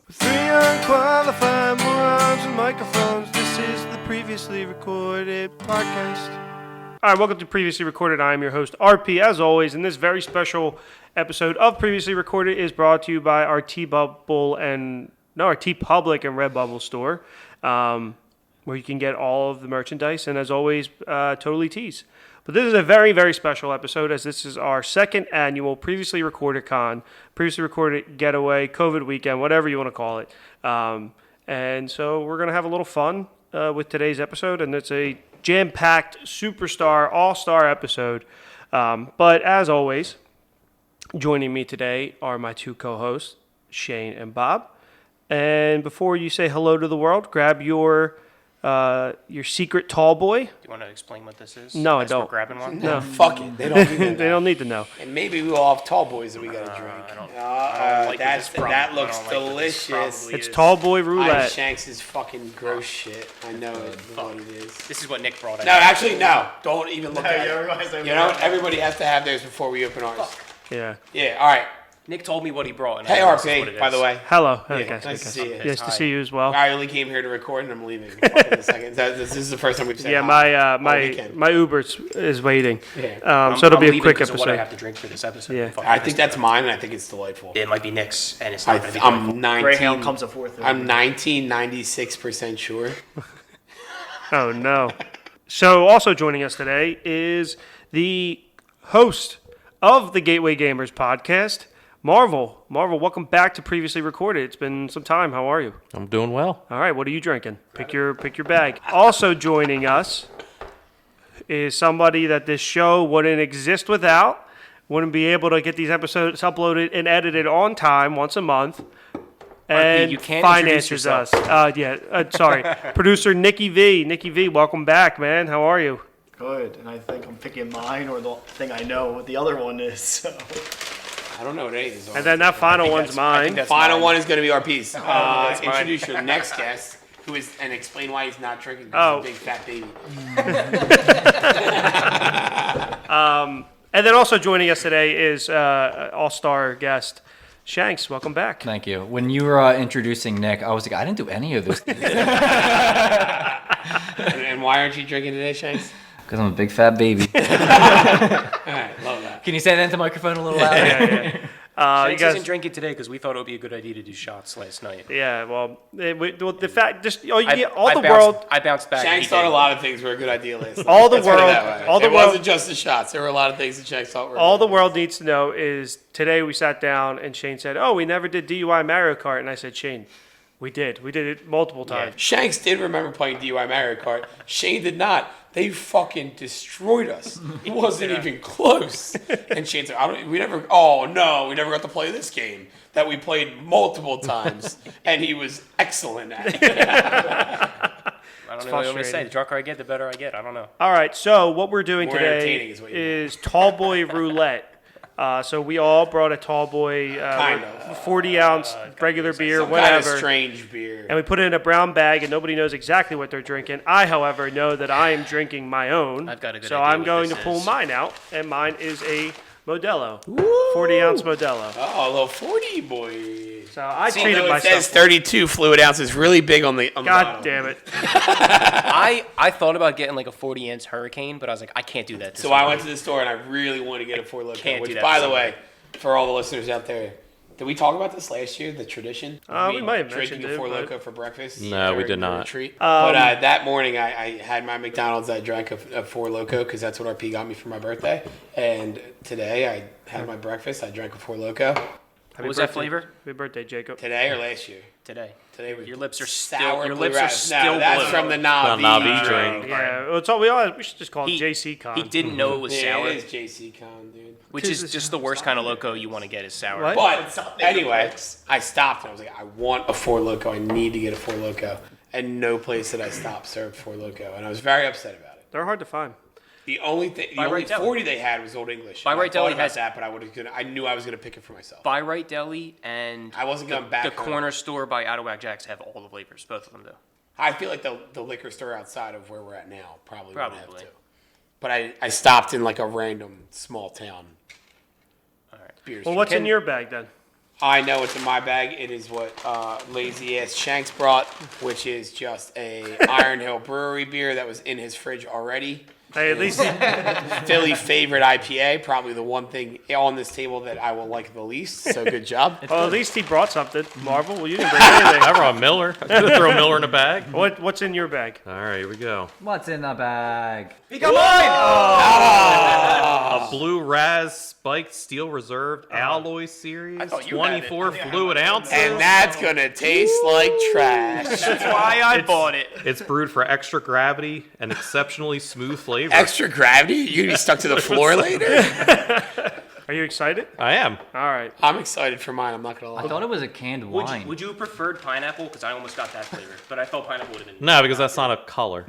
Three unqualified morons with microphones. This is the previously recorded podcast. All right, welcome to Previously Recorded. I am your host, RP, as always, and this very special episode of Previously Recorded is brought to you by our T-Public and Redbubble store, where you can get all of the merchandise, and as always, totally tease. But this is a very, very special episode, as this is our second annual Previously Recorded Con, Previously Recorded Getaway, COVID Weekend, whatever you want to call it. And so we're going to have a little fun with today's episode, and it's a jam-packed, superstar, all-star episode. But as always, joining me today are my two co-hosts, Shane and Bob. And before you say hello to the world, grab your secret tall boy. Do you want to explain what this is? No, I don't. We're grabbing one? No. Fuck it. They don't need to know. They don't need to know. And maybe we all have tall boys that we gotta drink. That looks delicious. It's tall boy roulette. Shanks is fucking gross shit. I know what it is. This is what Nick brought in. No, actually, no. Don't even look at it. You know, everybody has to have theirs before we open ours. Yeah. Yeah, all right. Nick told me what he brought. And Hey, I know this is what RP, it by is. the way. Hello. Yeah, nice to see you. Nice to see you as well. I only came here to record and I'm leaving in a second. This is the first time we've said Yeah, my Uber is waiting. Yeah. So it'll be a leaving quick because of what I episode. have to drink for this episode. Yeah. I think that's mine and I think it's delightful. It might be Nick's, and it's not going to be delightful. I'm 19. Greyhound comes a fourth. I'm 96% sure. Oh no. So also joining us today is the host of the Gateway Gamers podcast, Marvel. Marvel, welcome back to Previously Recorded. It's been some time. How are you? I'm doing well. All right, what are you drinking? Pick your bag. Also joining us is somebody that this show wouldn't exist without. Wouldn't be able to get these episodes uploaded and edited on time once a month. And you can't finances introduce us. Sorry. Producer Nicky V. Nicky V, welcome back, man. How are you? Good, and I think I'm picking mine or the thing I know what the other one is. So. I don't know what any of these are. And then that final one's mine. The final one is going to be our piece. Introduce your next guest, and explain why he's not drinking because he's a big fat baby. And then also joining us today is all-star guest Shanks. Welcome back. Thank you. When you were introducing Nick, I was like, I didn't do any of this And why aren't you drinking today, Shanks? because I'm a big fat baby. All right, love that. Can you say that into the microphone a little louder? Yeah. Shanks You guys, isn't drinking today because we thought it would be a good idea to do shots last night. yeah. Well, the fact, just I bounced back. Shanks He thought did. a lot of things were a good idea last night. All the Let's put it world- that way. all the it world- wasn't just the shots. There were a lot of things that Shanks thought were all the good world needs to know is today we sat down and Shane said, "Oh, we never did DUI Mario Kart," and I said, "Shane, we did. We did it multiple times." Shanks did remember playing DUI Mario Kart. Shane did not. They fucking destroyed us. It wasn't even close. And Shane's like, we never got to play this game that we played multiple times. And he was excellent at it. I don't know what I'm going to say. frustrating. The drunker I get, the better I get. I don't know. All right. So what we're doing More today entertaining is what you is Tall Boy Roulette. So we all brought a Tall Boy, Kind of. 40-ounce regular beer, Some kind of whatever. strange beer. And we put it in a brown bag, and nobody knows exactly what they're drinking. I, however, know that I am drinking my own. I've got a good so idea I'm what going to this pull is. mine out, and mine is a Modelo, 40-ounce Modelo. Oh, a little 40 boy. So I See, treated though it myself. says 32 fluid ounces. Really big on the God bottom. damn it! I thought about getting like a 40-ounce Hurricane, but I was like, I can't do that. To So I somebody. went to the store and I really want to get a Four Loko. Can't do Which, that by to the somebody. way, for all the listeners out there, did we talk about this last year? The tradition? We might have drinking mentioned a Four it, Loko for breakfast. No, we during did the not. Retreat. But that morning, I had my McDonald's. I drank a Four Loko because that's what RP got me for my birthday. And today, I had my breakfast. I drank a Four Loko. What was that flavor? Happy birthday, Jacob. Today or last year? Today. Today was Your lips are sour still. Your blue lips are raspberry. still No, that's blue. from the Navi, Navi drink. Yeah, well, it's all, we should just call it He- JC Con. He didn't know it was Yeah, sour, it is JC Con, dude. which is just the worst kind of loco you want to get is sour. What? But anyway, I stopped and I was like, I want a Four Loko. I need to get a Four Loko. And no place that I stopped served Four Loko. And I was very upset about it. They're hard to find. The only thing, the By only Right Deli. 40 they had was Old English. By And I Right thought Deli about has- that, but I knew I was gonna pick it for myself. By Right Deli and I wasn't going back the home. corner store by Out of Whack Jacks have all the flavors. Both of them do. I feel like the liquor store outside of where we're at now probably would have Probably. to. But I stopped in like a random small town. All right. Beer Well, store. what's in your bag then? I know what's in my bag. It is what lazy ass Shanks brought, which is just a Iron Hill Brewery beer that was in his fridge already. Hey, at least Philly favorite IPA, probably the one thing on this table that I will like the least. So good job. well, at least he brought something. Marvel, well, you didn't bring anything. I brought Miller. I could throw Miller in a bag. What's in your bag? All right, here we go. What's in the bag? He got mine. A blue Raz Spiked Steel Reserved Alloy Series, thought you had it. 24 fluid ounces. And that's gonna taste like trash. That's why I bought it. It's brewed for extra gravity and exceptionally smooth flavor. Extra gravity? You gonna be stuck to the floor later? Are you excited? I am. All right. I'm excited for mine. I'm not gonna lie. I thought it was a canned wine. Would you have preferred pineapple? Because I almost got that flavor, but I thought pineapple would have been. No, because that's not a color.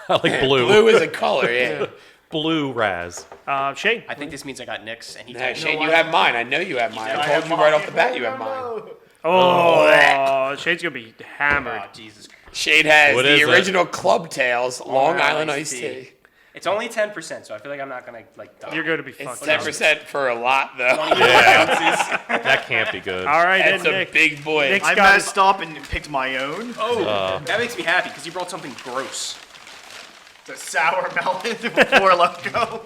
I like blue. Blue is a color, yeah. Blue Raz. Shane. I think this means I got Nick's, and he Nah, told me. Shane, you have mine. I know you have mine. I told you right off the bat you have mine. Oh, Shane's gonna be hammered. Oh, Jesus. Shane has What the is it? original Club Tails Long Island Iced iced tea. tea. It's only 10%, so I feel like I'm not gonna die. You're gonna be It's fucked 10% for a lot, though. That can't be good. All right, That's then, a Nick. big boy. Nick's I got messed up and picked my own. Oh, that makes me happy because you brought something gross. It's a sour melon before Loco.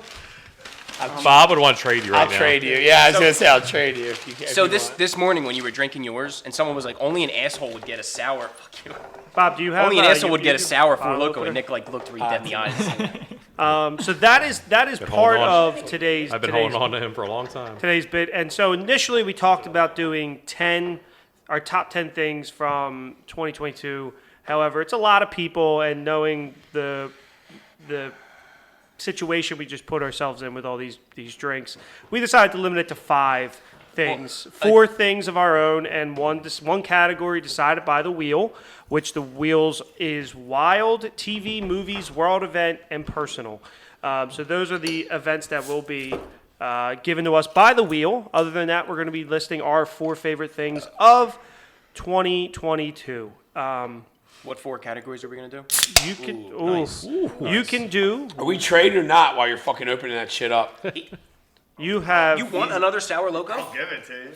Bob would want to trade you right I'll now. trade you. Yeah, I was going to say I'll trade you if you can. So this morning when you were drinking yours, and someone was like, "Only an asshole would get a sour." Fuck you. Bob, do you have? Only an asshole would get a sour from bottle Loco, opener? and Nick looked me dead in the eyes. So that is Been part holding on. of today's. I've been today's, holding on to him for a long time. Today's bit, and so initially we talked about doing our top 10 things from 2022. However, it's a lot of people, and knowing the situation we just put ourselves in with all these drinks, we decided to limit it to 5 things, 4 things of our own, and one category decided by the wheel, which the wheels is wild, TV, movies, world event, and personal. So those are the events that will be given to us by the wheel. Other than that, we're going to be listing our 4 favorite things of 2022. What 4 categories are we gonna do? You can, Nice. you can do. Are we trading or not while you're fucking opening that shit up? You have. You want another sour Loco? Give it to you.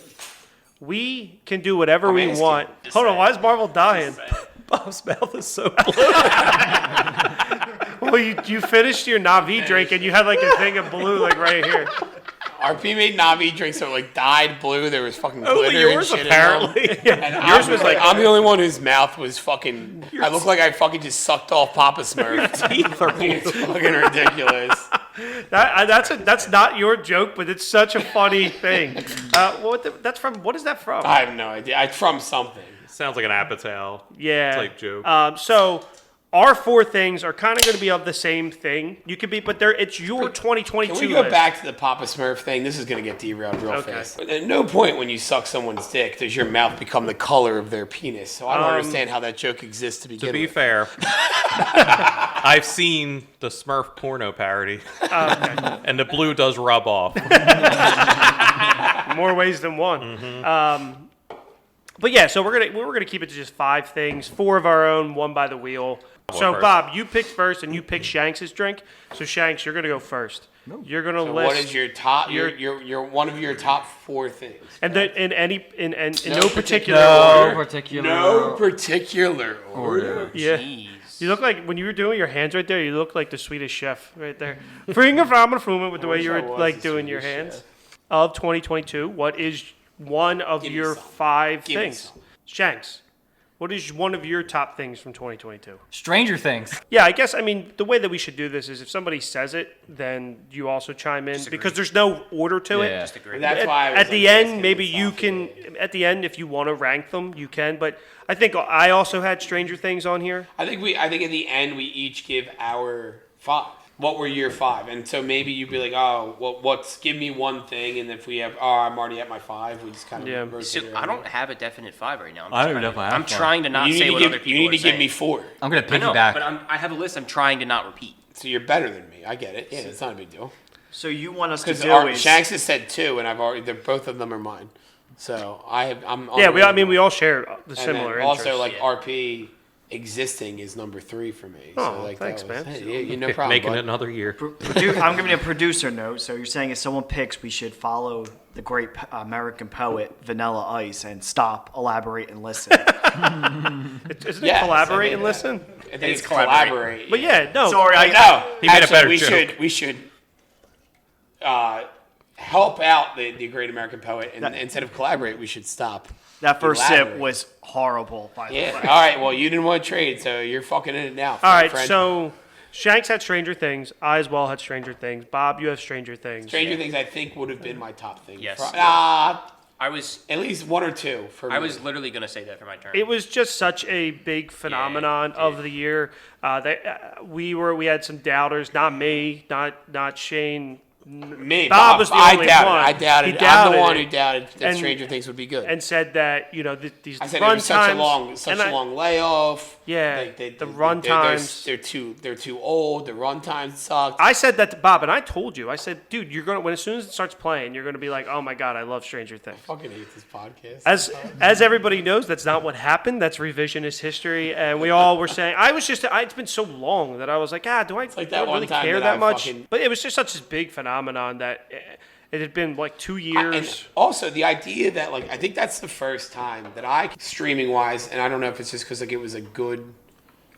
We can do whatever we asking. want. Hold on, why is Marvel dying? Bob's mouth is so blue. Well, you finished your Navi drink and you had like a thing of blue like right here. RP made Navi drinks that were like dyed blue. There was fucking glitter Only and yours, shit apparently. in them. And yours was like I'm the only one whose mouth was fucking. I look like I fucking just sucked off Papa Smurf. Teeth are blue. It's fucking ridiculous. That's not your joke, but it's such a funny thing. That's from. What is that from? I have no idea. It's from something. Sounds like an Apatow Yeah. type joke. So our 4 things are kind of going to be of the same thing. You could be, but it's your 2022 Can we go list. back to the Papa Smurf thing? This is going to get derailed real Okay. fast. At no point when you suck someone's dick does your mouth become the color of their penis. So I don't understand how that joke exists to begin To be with. fair, I've seen the Smurf porno parody, and the blue does rub off. More ways than one. Mm-hmm. But yeah, so we're gonna keep it to just 5 things, 4 of our own, 1 by the wheel. So first. Bob, you picked first, and you picked Shanks' drink. So Shanks, you're gonna go first. You're gonna So list. what is your top? Your one of your top 4 things. and then in no No particular No order. particular. No particular order. Yeah. Jeez. You look like when you were doing your hands right there. You look like the Swedish chef right there. Finger from a frumen with the way you wish I were was like the doing your Swedish hands. chef. Of 2022, what is one of Give me your some. 5 Give me things? some. Shanks, what is one of your top things from 2022? Stranger Things. Yeah, I guess, I mean, the way that we should do this is if somebody says it, then you also chime in because there's no order to Yeah. it. Just agree. That's why I was At the like, end, asking maybe this you off can, the- at the end, if you want to rank them, you can. But I think I also had Stranger Things on here. I think at the end we each give our 5. What were your 5? And so maybe you'd be like, oh, well, give me one thing, and if we have, I'm already at my 5, we just kind of Yeah. rotate So it I around. don't have a definite 5 right now. I don't know if I have I'm one. trying to not You need say to what give, other people you need are to give saying. me 4. I'm gonna I know, piggyback. but I have a list. I'm trying to not repeat. So you're better than me. I get it. Yeah, it's not a big deal. So you want us to Because do is Shanks has said 2, and both of them are mine. So I'm Yeah, we all share the and similar then also interests. like RP existing is number 3 for me. Oh, so like thanks, that was, man. Hey, no problem. Making bud. it another year. I'm giving you a producer note. So you're saying if someone picks, we should follow the great American poet Vanilla Ice and stop, elaborate, and listen. Isn't Yes, it collaborate I mean, and listen? I think it's collaborate. But yeah, no. Sorry, I know. He made a Actually, better we joke. We should help out the great American poet, and instead of collaborate, we should stop. that first sip Elaborate. was horrible. By the Yeah. way. All right. Well, you didn't want to trade, so you're fucking in it now. All right, friend. so Shanks had Stranger Things. I as well had Stranger Things. Bob, you have Stranger Things. Stranger Things, I think, would have been my top thing. Yes. I was At least 1 or 2 for me. I was literally gonna say that for my turn. It was just such a big phenomenon of the year. We had some doubters, not me, not Shane. Me. Bob was the I only doubted. one. I doubted. He I'm doubted the one it. who doubted that And- Stranger Things would be good. And said that these I said run it was such a times, long layoff. Yeah, Like, the run times. They're too old. The run times sucked. I said that to Bob, and I told you. I said, dude, as soon as it starts playing, you're gonna be like, oh my god, I love Stranger Things. fucking hate this podcast. As everybody knows, that's not what happened. That's revisionist history, and we all were saying. It's been so long that I was like, do I like that do I one really time care that I that much? fucking- But it was just such a big phenomenon that it had been like 2 years. And also the idea that I think that's the first time that I streaming wise, and I don't know if it's just because it was a good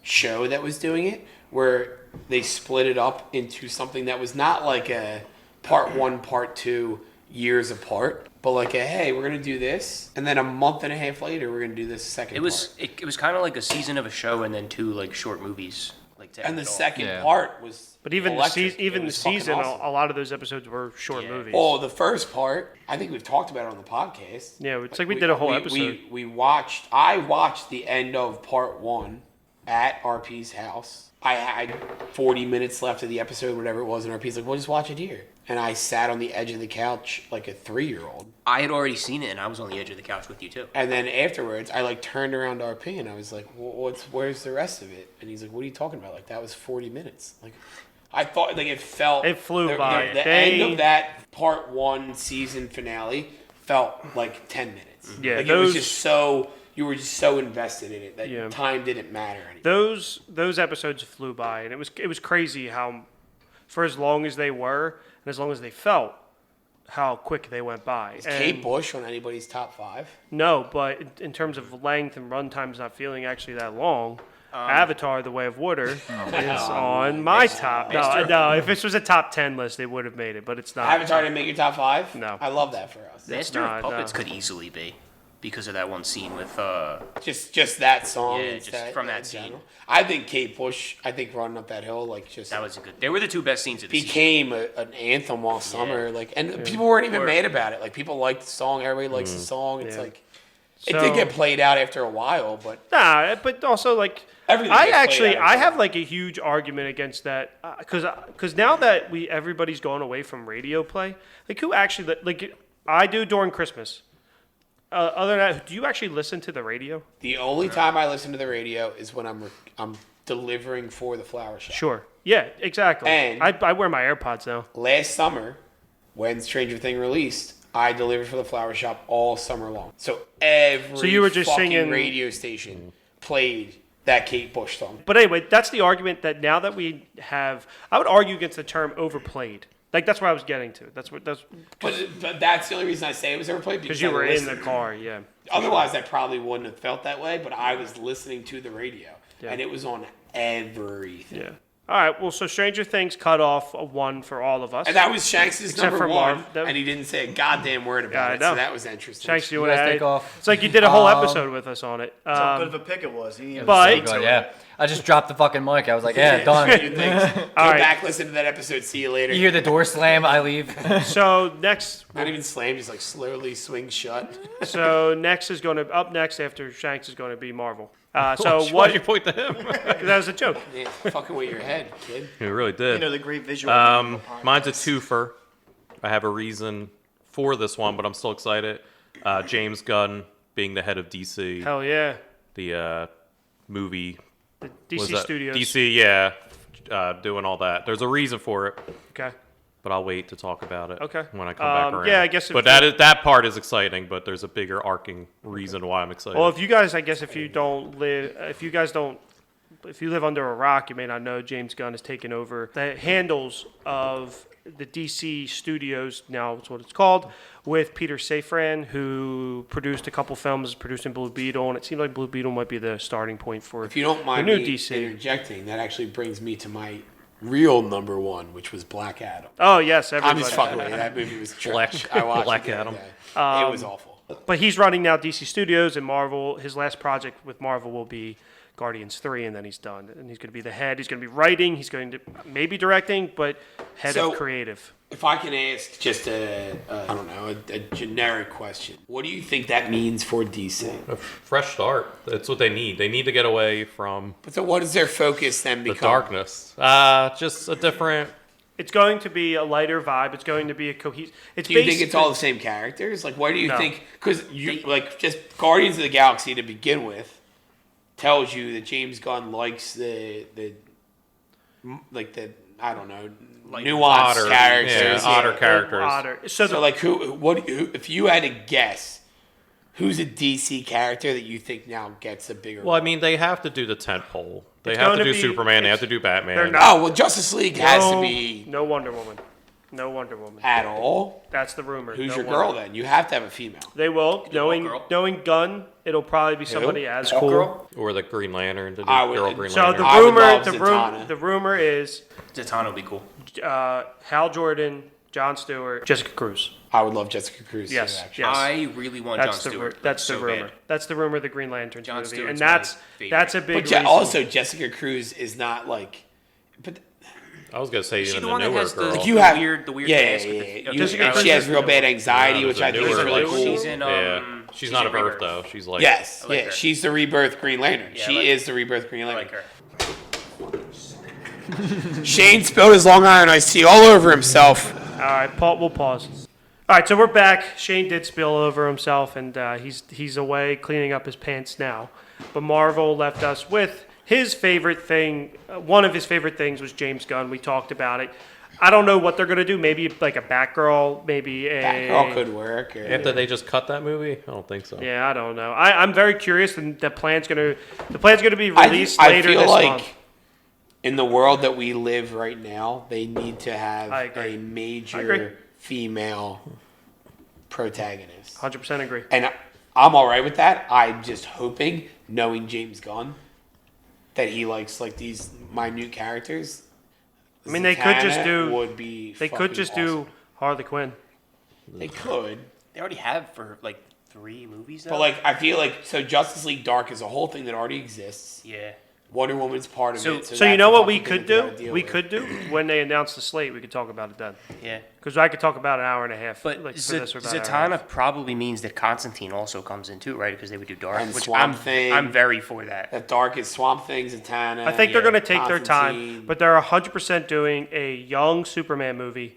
show that was doing it, where they split it up into something that was not like a part 1, part 2 years apart, but like hey, we're gonna do this, and then a month and a half later we're gonna do this second. it was kind of like a season of a show and then 2 like short movies. To and end the it all. second Yeah. part was. But even electric. the It was fucking season, awesome. a lot of those episodes were short movies. Oh, the first part, I think we've talked about it on the podcast. Yeah, it's like we did a whole episode. I watched the end of part 1 at RP's house. I had 40 minutes left of the episode, whatever it was, and RP's like, well, just watch it here. And I sat on the edge of the couch like a 3-year-old. I had already seen it, and I was on the edge of the couch with you too. And then afterwards, I turned around to RP and I was like, well, where's the rest of it? And he's like, what are you talking about? Like, that was 40 minutes. Like, I thought, it felt... It flew by. The end of that part 1 season finale felt like 10 minutes. Yeah, it was just so... You were just so invested in it that time didn't matter anymore. Those episodes flew by, and it was crazy how, for as long as they were and as long as they felt, how quick they went by. Is Kate Bush on anybody's top 5? No, but in terms of length and run times not feeling actually that long, Avatar: The Way of Water is on my top. No, if this was a top 10 list, they would have made it, but it's not. Avatar didn't make your top 5? No. I love that for us. Master not, of Puppets no. could easily be because of that one scene with Just that song. Yeah, and just from that scene. general. I think Kate Bush, running up that hill, that was a good. They were the 2 best scenes of the season. became an anthem all summer. And people weren't even mad about it. Like, people liked the song. Everybody likes the song. It's Yeah. like, it did So- get played out after a while, but Nah, but also everything I gets played actually out I after a have while. a huge argument against that because now that everybody's gone away from radio play, who actually I do during Christmas. Other than that, do you actually listen to the radio? The only time I listen to the radio is when I'm delivering for the flower shop. Sure. Yeah, exactly. And- I wear my AirPods now. Last summer, when Stranger Thing released, I delivered for the flower shop all summer long. So every you were just fucking singing- radio station played that Kate Bush song. But anyway, that's the argument that now that we have, I would argue against the term overplayed. That's where I was getting to. That's But that's the only reason I say it was overplayed because because you I were in listened. the car. Yeah. Otherwise, I probably wouldn't have felt that way. But I was listening to the radio, Yeah. and it was on everything. Yeah. All right. Well, so Stranger Things cut off a 1 for all of us. And that was Shanks' Except number for 1, Marv. That- and he didn't say a goddamn word about Yeah, I it. know. So that was interesting. Shanks, you You want guys to take off. It's like you did a whole episode with us on it. How good of a pick it was. He But- but Good, yeah. I just dropped the fucking mic. I was like, yeah, done. You think? Go right. back, listen to that episode. See you later. You hear the door slam, I leave. So next, Not even slam, just slowly swing shut. is going to up next after Shanks is going to be Marvel. So Why'd what? you point to him? That was a joke. Yeah, fucking with your head, kid. You really did. the great visual. Mine's a twofer. I have a reason for this one, but I'm still excited. James Gunn being the head of DC, Hell yeah. the movie. The was DC that? Studios. DC, yeah, doing all that. There's a reason for it. Okay. but I'll wait to talk about it. Okay. When I come back around. yeah, I guess if But you- that part is exciting. But there's a bigger arcing reason why I'm excited. Well, if you guys, I guess, if you live under a rock, you may not know James Gunn has taken over the handles of the DC Studios, now it's what it's called, with Peter Safran, who produced a couple films, producing Blue Beetle, and it seems like Blue Beetle might be the starting point for If you don't mind the new me DC. interjecting, that actually brings me to my real number one, which was Black Adam. Oh, yes, I'm everybody. just fucking with you. That movie was trash. Black- I watched Black it the other Adam. day. It was awful. But he's running now DC Studios and Marvel. His last project with Marvel will be Guardians 3, and then he's done. And he's going to be the head. He's going to be writing. He's going to maybe directing, but head So- of creative. If I can ask just a generic question, what do you think that means for DC? a fresh start. That's what they need. They need to get away from But so what is their focus then the become? darkness. Just a different. It's going to be a lighter vibe. It's going to be a cohesive. It's Do you think it's basically- all the same characters? Like, why do you No. think? Because you like just Guardians of the Galaxy to begin with tells you that James Gunn likes the I don't know nuanced Otter, characters. otter characters. Otter. So, So like who if you had to guess, who's a DC character that you think now gets a bigger? Well, I mean, they have to do the tent pole. They It's have going to to do be- Superman. They it's- have to do Batman. they're not- oh well, Justice League has to be no Wonder Woman. No Wonder Woman. at all. That's the rumor. Who's No your Wonder girl Woman. then? You have to have a female. They will. girl. Knowing Gunn, it'll probably be somebody as cool. Girl? Or the Green Lantern to do I would- Girl Green So Lantern. I would love Zatanna. the rumor is Zatanna would be cool. Hal Jordan, Jon Stewart, Jessica Cruz. I would love Jessica Cruz. Yes, too, actually. yes. I really want Jon That's the Stewart. that's the so rumor. bad. That's the rumor. of The Green Lanterns Jon movie, Stewart's and that's my favorite. that's a big But reason. also Jessica Cruz is not like. But I was gonna say Is she even the the one that newer has the- girl. Like you have the weird yeah, mask yeah, with yeah. the- You- Jessica and Cruz she has is real the bad one. anxiety, Yeah, which there's I a think is newer really girl. cool. She's in yeah, she's she's not a in birth Rebirth. though. She's like Yes, I like yeah, her. she's the rebirth Green Lantern. Yeah, I She like is the rebirth Green I Lantern. like her. Shane spilled his Long Island iced tea all over himself. All right, we'll pause. All right, so we're back. Shane did spill over himself, and he's away cleaning up his pants now. But Marvel left us with his favorite thing. One of his favorite things was James Gunn. We talked about it. I don't know what they're gonna do. Maybe like a Batgirl. Maybe a Batgirl could work. Or, after they just cut that movie. I don't think so. Yeah, I don't know. I'm very curious, and the plan's gonna be I released I later feel this like month. in the world that we live right now, they need to have I agree. a I agree. major female protagonist. 100% agree. And I'm all right with that. I'm just hoping, knowing James Gunn, that he likes like these minute characters. I mean, they could just Zatanna do. Would be. They could fucking just awesome. do Harley Quinn. They could, They already have for like 3 movies. Though. but like I feel like so Justice League Dark is a whole thing that already exists. yeah. Wonder Woman's part of it. So you that's know a what we fucking could thing that we do? gotta deal We with. could do when they announce the slate. We could talk about it then. Yeah. Because I could talk about an hour and a half. But like, for this or about an hour and a half. Zatanna probably means that Constantine also comes in too, right? Because they would do Dark, And which Swamp Thing. I'm very for that. That darkest Swamp Thing, Zatanna. I think they're yeah, going to take their time, Constantine. but they're 100% doing a young Superman movie.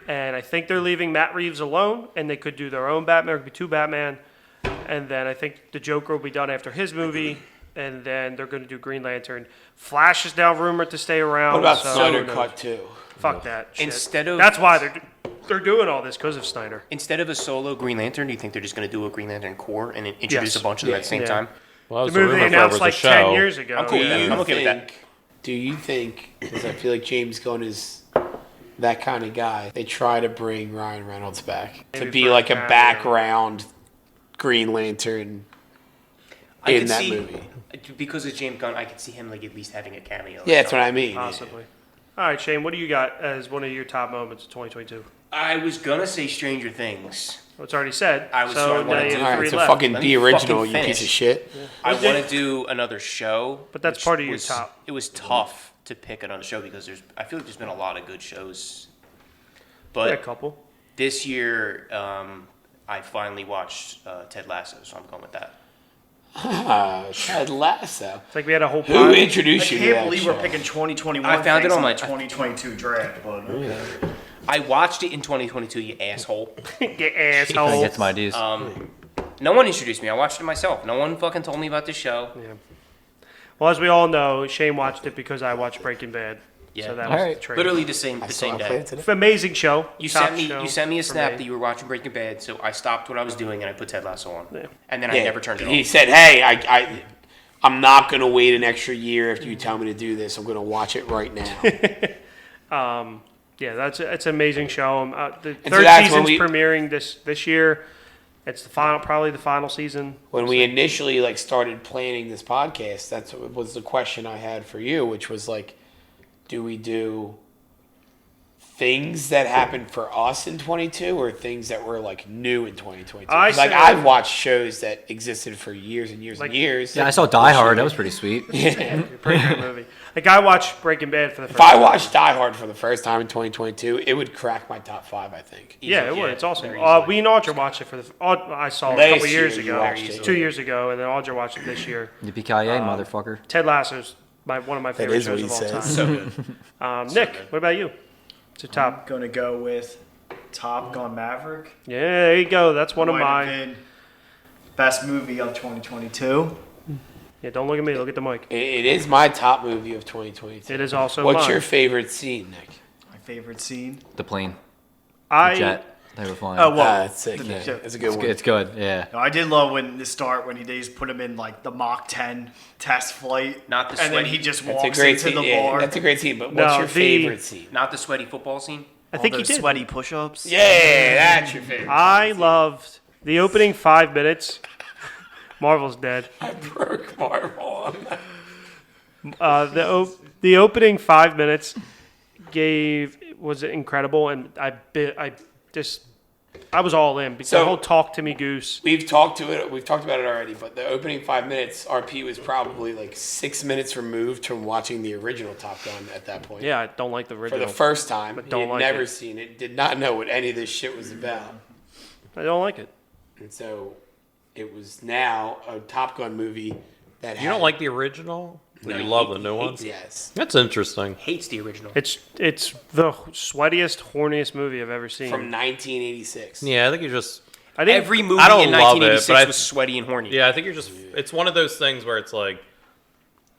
And I think they're leaving Matt Reeves alone, and they could do their own Batman. It could be 2 Batman. And then I think the Joker will be done after his movie. And then they're going to do Green Lantern. Flash is now rumored to stay around. What about so Snyder who knows? Cut too? Fuck that shit. Instead of- That's why they're doing all this, because of Snyder. Instead of a solo Green Lantern, do you think they're just going to do a Green Lantern core and then introduce Yes. a bunch of them at the same Yeah. time? Well, that The was movie they rumor for announced was like a show. 10 years ago. I'm cool with yeah. that. I'm okay with that. Do you think? Because I feel like James Gunn is that kind of guy. They try to bring Ryan Reynolds back Maybe to be for a like a cameo. background Green Lantern I in could that see, movie. because of James Gunn, I could see him like at least having a cameo. or Yeah, that's what something. I mean. Possibly. All right, Shane, what do you got as one of your top moments of 2022? I was gonna say Stranger Things. Well, it's already said. I was so sorry, now what I you did. have All right, 3 so left. fucking Let be me original, fucking you piece of finish. shit. I want to do another show, But that's which part of your was- top. It was tough to pick another show because I feel like there's been a lot of good shows. But Yeah, a couple. this year, I finally watched Ted Lasso, so I'm going with that. Ted Lasso. It's like we had a whole Who pod- I introduced you to can't that believe show? we're picking 2021 I found it things on my- 2022 draft, but I watched it in 2022, you asshole. Get Trying to asshole. get some ideas. No one introduced me. I watched it myself. No one fucking told me about this show. Well, as we all know, Shane watched it because I watched Breaking Bad. Yeah. So that All was right. the trade. Literally the same I played day. it today. Amazing show. You Top sent me show you sent me a for snap me. that you were watching Breaking Bad, so I stopped what I was doing and I put Ted Lasso on. Yeah. And then I Yeah, never turned it He off. said, "Hey, I'm not gonna wait an extra year after you tell me to do this. I'm gonna watch it right now." Yeah, it's an amazing show. The And so third that's when season's we- premiering this year. It's probably the final season. When we initially started planning this podcast, that's what was the question I had for you, which was like, do we do things that happened for us in 22 or things that were new in 2022? 'Cause, I say- I've watched shows that existed for years and years and years. Yeah, I saw Die Hard. That was pretty sweet. Pretty great movie. Like I watched Breaking Bad for the first If I time. watched Die Hard for the first time in 2022, it would crack my top 5, I think. Yeah, it Easily, would. It's awesome. very easily. We and Audra watched it for the. I saw it a Last couple years year you ago, watched it. 2 years ago, and then Audra watched it this year. Yippee-ki-yay, motherfucker. Ted Lasso's one of my favorite is what shows he of all says. time. Nick, what about you? It's a top. Gonna go with Top Gun Maverick. Yeah, there you go. That's one of Might have mine. been best movie of 2022. Yeah, don't look at me. Look at the mic. It is my top movie of 2022. It is also What's mine. your favorite scene, Nick? My favorite scene. The plane. I Jet. They were flying. Oh, well, That's sick. the- Yeah, it's a good it's, one. good, it's good, yeah. No, I did love when they just put him in the Mach 10 test flight, Not the and then sweaty- he just That's a walks great into scene. the Yeah, bar. that's a great scene. But No, what's your the- favorite scene? Not the sweaty football scene. I think he those did. sweaty push-ups. Yeah, that's your favorite. I loved the opening 5 minutes. Marvel's dead. I broke Marvel on that. The opening 5 minutes was incredible, and I was all in because the So- whole talk to me goose. We've talked about it already, but the opening 5 minutes, RP was probably 6 minutes removed from watching the original Top Gun at that point. Yeah, I don't like the For original. the first time, But he don't had like never it. seen it, did not know what any of this shit was about. I don't like it. And so it was now a Top Gun movie that You don't like the original? No, you he- love the he new hates ones? Yes. That's interesting. Hates the original. It's the sweatiest, horniest movie I've ever seen. From 1986. Yeah, I think you just. I didn't, Every movie I don't in love it, 1986 but I- was sweaty and horny. Yeah, I think you're just. It's one of those things where it's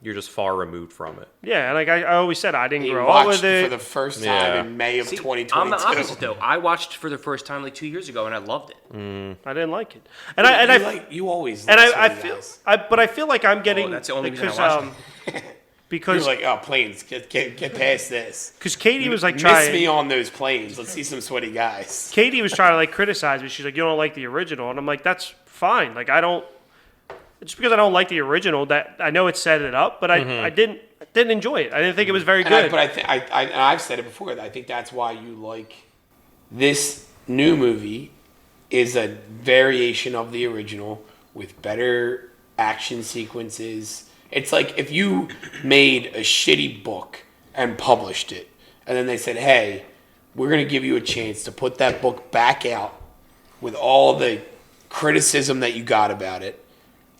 you're just far removed from it. yeah, and I always said I didn't He grow up watched with for it. the first time Yeah. in May of See, 2022. I'm the opposite though. I watched for the first time 2 years ago and I loved it. I didn't like it, and I you always and like I sweaty feel guys. but I feel like I'm getting that's the only reason I because watched because You're like, oh, planes, get past this. because Katie was Miss trying. me on those planes. Let's see some sweaty guys. Katie was trying to criticize me. She's like, "You don't like the original," and I'm like, "That's fine. I don't. Just because I don't like the original, that I know it set it up, but I didn't enjoy it. I didn't think it was very good. But and I've said it before. I think that's why you like this new movie is a variation of the original with better action sequences. It's like if you made a shitty book and published it, and then they said, "Hey, we're going to give you a chance to put that book back out with all the criticism that you got about it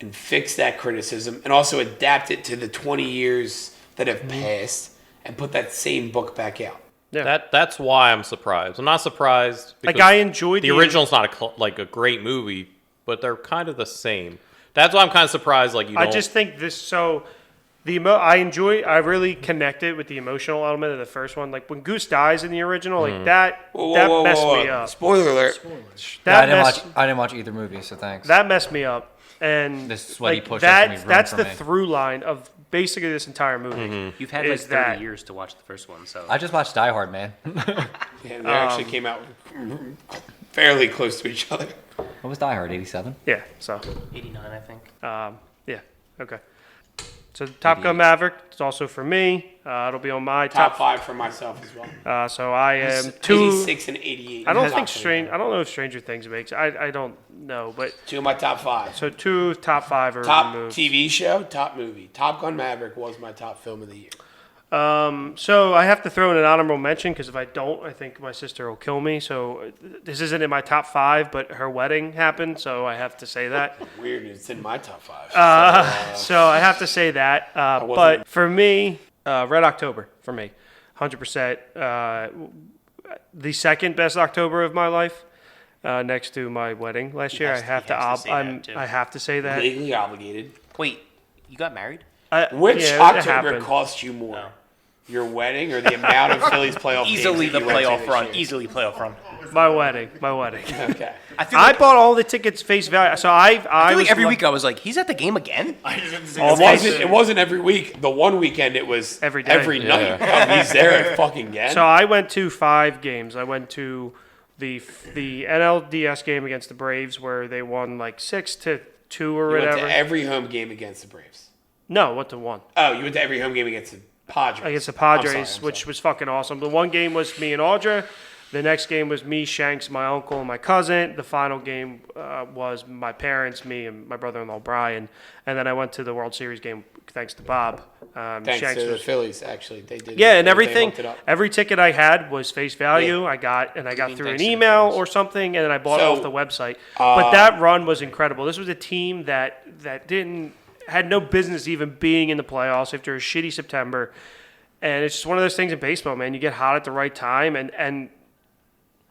and fix that criticism and also adapt it to the 20 years that have passed and put that same book back out." Yeah. That's why I'm surprised. I'm not surprised. Like, because I enjoyed the original's not a great movie, but they're kind of the same. That's why I'm kind of surprised. You don't. I just think this. So I really connected with the emotional element of the first one. Like when Goose dies in the original, like that messed me up. Spoiler alert. Yeah, I That didn't watch either movie, so thanks. that messed me up. And This sweaty like, push-ups that, made room that's for the me. through line of basically this entire movie. You've had Is 30 that- years to watch the first one, so I just watched Die Hard, man. Yeah, they actually came out fairly close to each other. What was Die Hard, 87? Yeah. So 89, I think. yeah. Okay. So Top Gun Maverick is also for me. It'll be on my Top 5 for myself as well. So I am two. 86 and 88. I don't Top think three. I don't know if Stranger Things makes. I don't know, but 2 of my top 5. so two top 5 are Top removed. TV show, top movie. Top Gun Maverick was my top film of the year. So I have to throw in an honorable mention because if I don't, I think my sister will kill me. So this isn't in my top 5, but her wedding happened, so I have to say that. Weird, it's in my top 5. So I have to say that. But wasn't- for me, Red October for me, 100%. The second best October of my life, next to my wedding last year. has to- he has to say that, too. I have to say that. Legally obligated. Wait, you got married? Which yeah, it October happened. cost you more? No. your wedding or the amount of Phillies playoff Easily games the that you went to playoff this run. year? Easily playoff run. My wedding. Okay. I bought all the tickets face value. So I I feel was like every lu- week I was like, he's at the game again? It wasn't every week. The one weekend it was Every day. every night. Oh, he's there fucking again. So I went to 5 games. I went to the NLDS game against the Braves where they won like 6-2 or you went whatever. to every home game against the Braves. No, I went to 1 Oh, you went to every home game against the Padres. against the I'm Padres, sorry. which was fucking awesome. The one game was me and Audra. The next game was me, Shanks, my uncle, and my cousin. The final game was my parents, me, and my brother-in-law Brian. And then I went to the World Series game thanks to Bob. Thanks Shanks to the was Phillies, actually, they did. Yeah, and they everything, hooked it up. every ticket I had was face value. Yeah. I got through an thanks to the email Phillies. or something, and then I bought it So, off the website. But that run was incredible. This was a team that had no business even being in the playoffs after a shitty September. And it's just one of those things in baseball, man. You get hot at the right time, and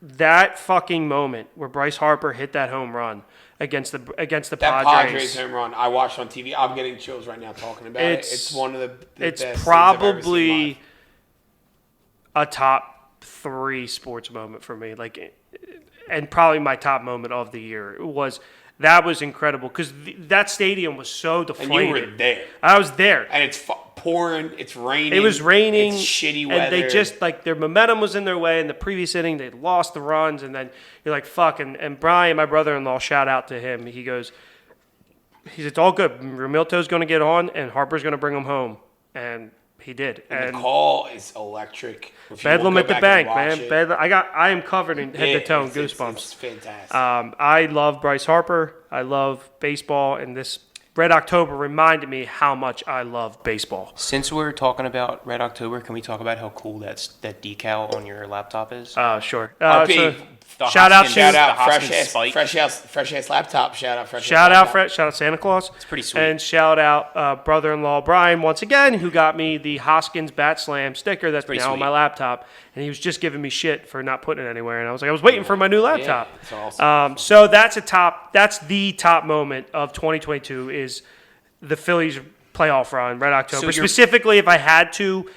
that fucking moment where Bryce Harper hit that home run against the That Padres. Padres home run, I watched on TV. I'm getting chills right now talking about it. It's one of the It's best things I've ever seen probably live. a top 3 sports moment for me. Like, and probably my top moment of the year that was incredible because that stadium was so And deflated. you were there. I was there. And it's pouring. It's raining. It was raining. It's shitty weather. And they just, like, their momentum was in their way. In the previous inning, they lost the runs. And then you're like, fuck. And Brian, my brother-in-law, shout out to him. He goes, it's all good. Realmuto's going to get on, and Harper's going to bring him home. And he did. And the call is electric. If you Bedlam go at the back bank, and watch man. it, Bedlam. I am covered in head to toe in goosebumps. It's fantastic. I love Bryce Harper. I love baseball, and this Red October reminded me how much I love baseball. Since we're talking about Red October, can we talk about how cool that decal on your laptop is? Sure. RP, The shout out Hoskins- to shout out the fresh Hoskins ass, spike. fresh ass laptop. Shout out fresh. shout ass out laptop. Fred. Shout out Santa Claus. It's pretty sweet. And shout out brother-in-law Brian once again, who got me the Hoskins Bat Slam sticker that's Pretty now on sweet. my laptop, and he was just giving me shit for not putting it anywhere, and I was like, I was waiting for my new laptop. it's awesome. So that's the top moment of 2022 is the Phillies playoff run, Red October. So you're- Specifically, if I had to,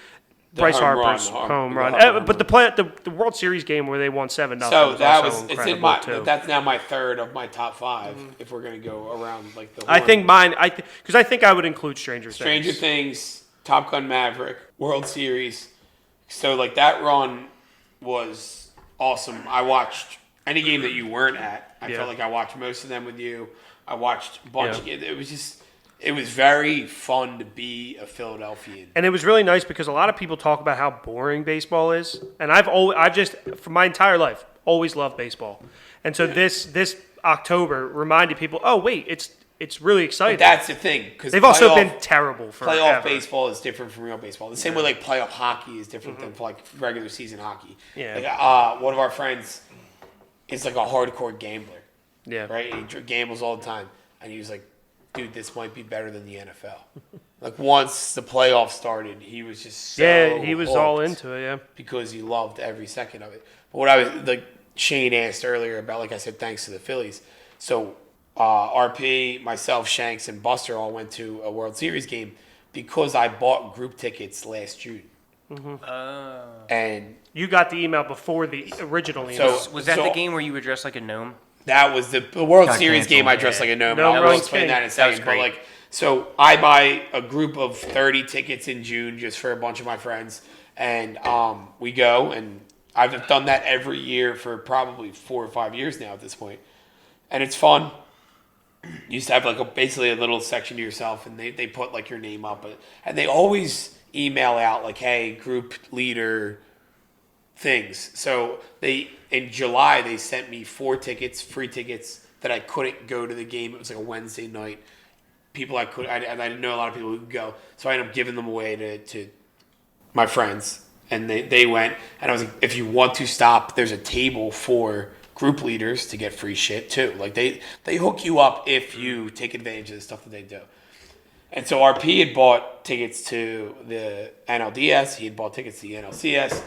Bryce home Harper's run, home the run. home But the World Series game where they won 7-0 So was that also was it's in incredible my too. that's now my third of my top 5 if we're gonna go around like the. I horn. think mine. Because I think I would include Stranger Things. Stranger Things, Top Gun Maverick, World Series. So like that run was awesome. I watched any game that you weren't at. I Yeah. felt like I watched most of them with you. I watched a bunch Yeah. of games. It was very fun to be a Philadelphian. And it was really nice because a lot of people talk about how boring baseball is, and I've just for my entire life always loved baseball, and so this October reminded people, oh wait, it's really exciting. That's the thing because They've also been terrible for playoff baseball is different from real baseball. The same way like playoff hockey is different than like regular season hockey. Yeah. Like, one of our friends is like a hardcore gambler, Yeah. right? He gambles all the time, and he was like, "Dude, this might be better than the NFL." Like once the playoffs started, he was just so Yeah, he was all hooked into it. Yeah. because he loved every second of it. But what I was like, Shane asked earlier about, like I said, thanks to the Phillies. So RP, myself, Shanks, and Buster all went to a World Series game because I bought group tickets last June. And You got the email before the original So- email. Was that the game where you were dressed like a gnome? that was the World Got Series game. canceled. I dressed like a gnome. No and I will Ryan explain King. that in a That second. was But great. like, so I buy a group of 30 tickets in June just for a bunch of my friends, and we go, and I've done that every year for probably 4 or 5 years now at this point, and it's fun. You used to have like basically a little section to yourself, and they put like your name up, and they always email out like, hey, group leader things. So in July they sent me 4 tickets, free tickets that I couldn't go to the game. It was like a Wednesday night. People I didn't know a lot of people who could go, so I ended up giving them away to my friends, and they went. And I was like, if you want to stop, there's a table for group leaders to get free shit too. Like they hook you up if you take advantage of the stuff that they do. And so RP had bought tickets to the NLDS. He had bought tickets to the NLCS.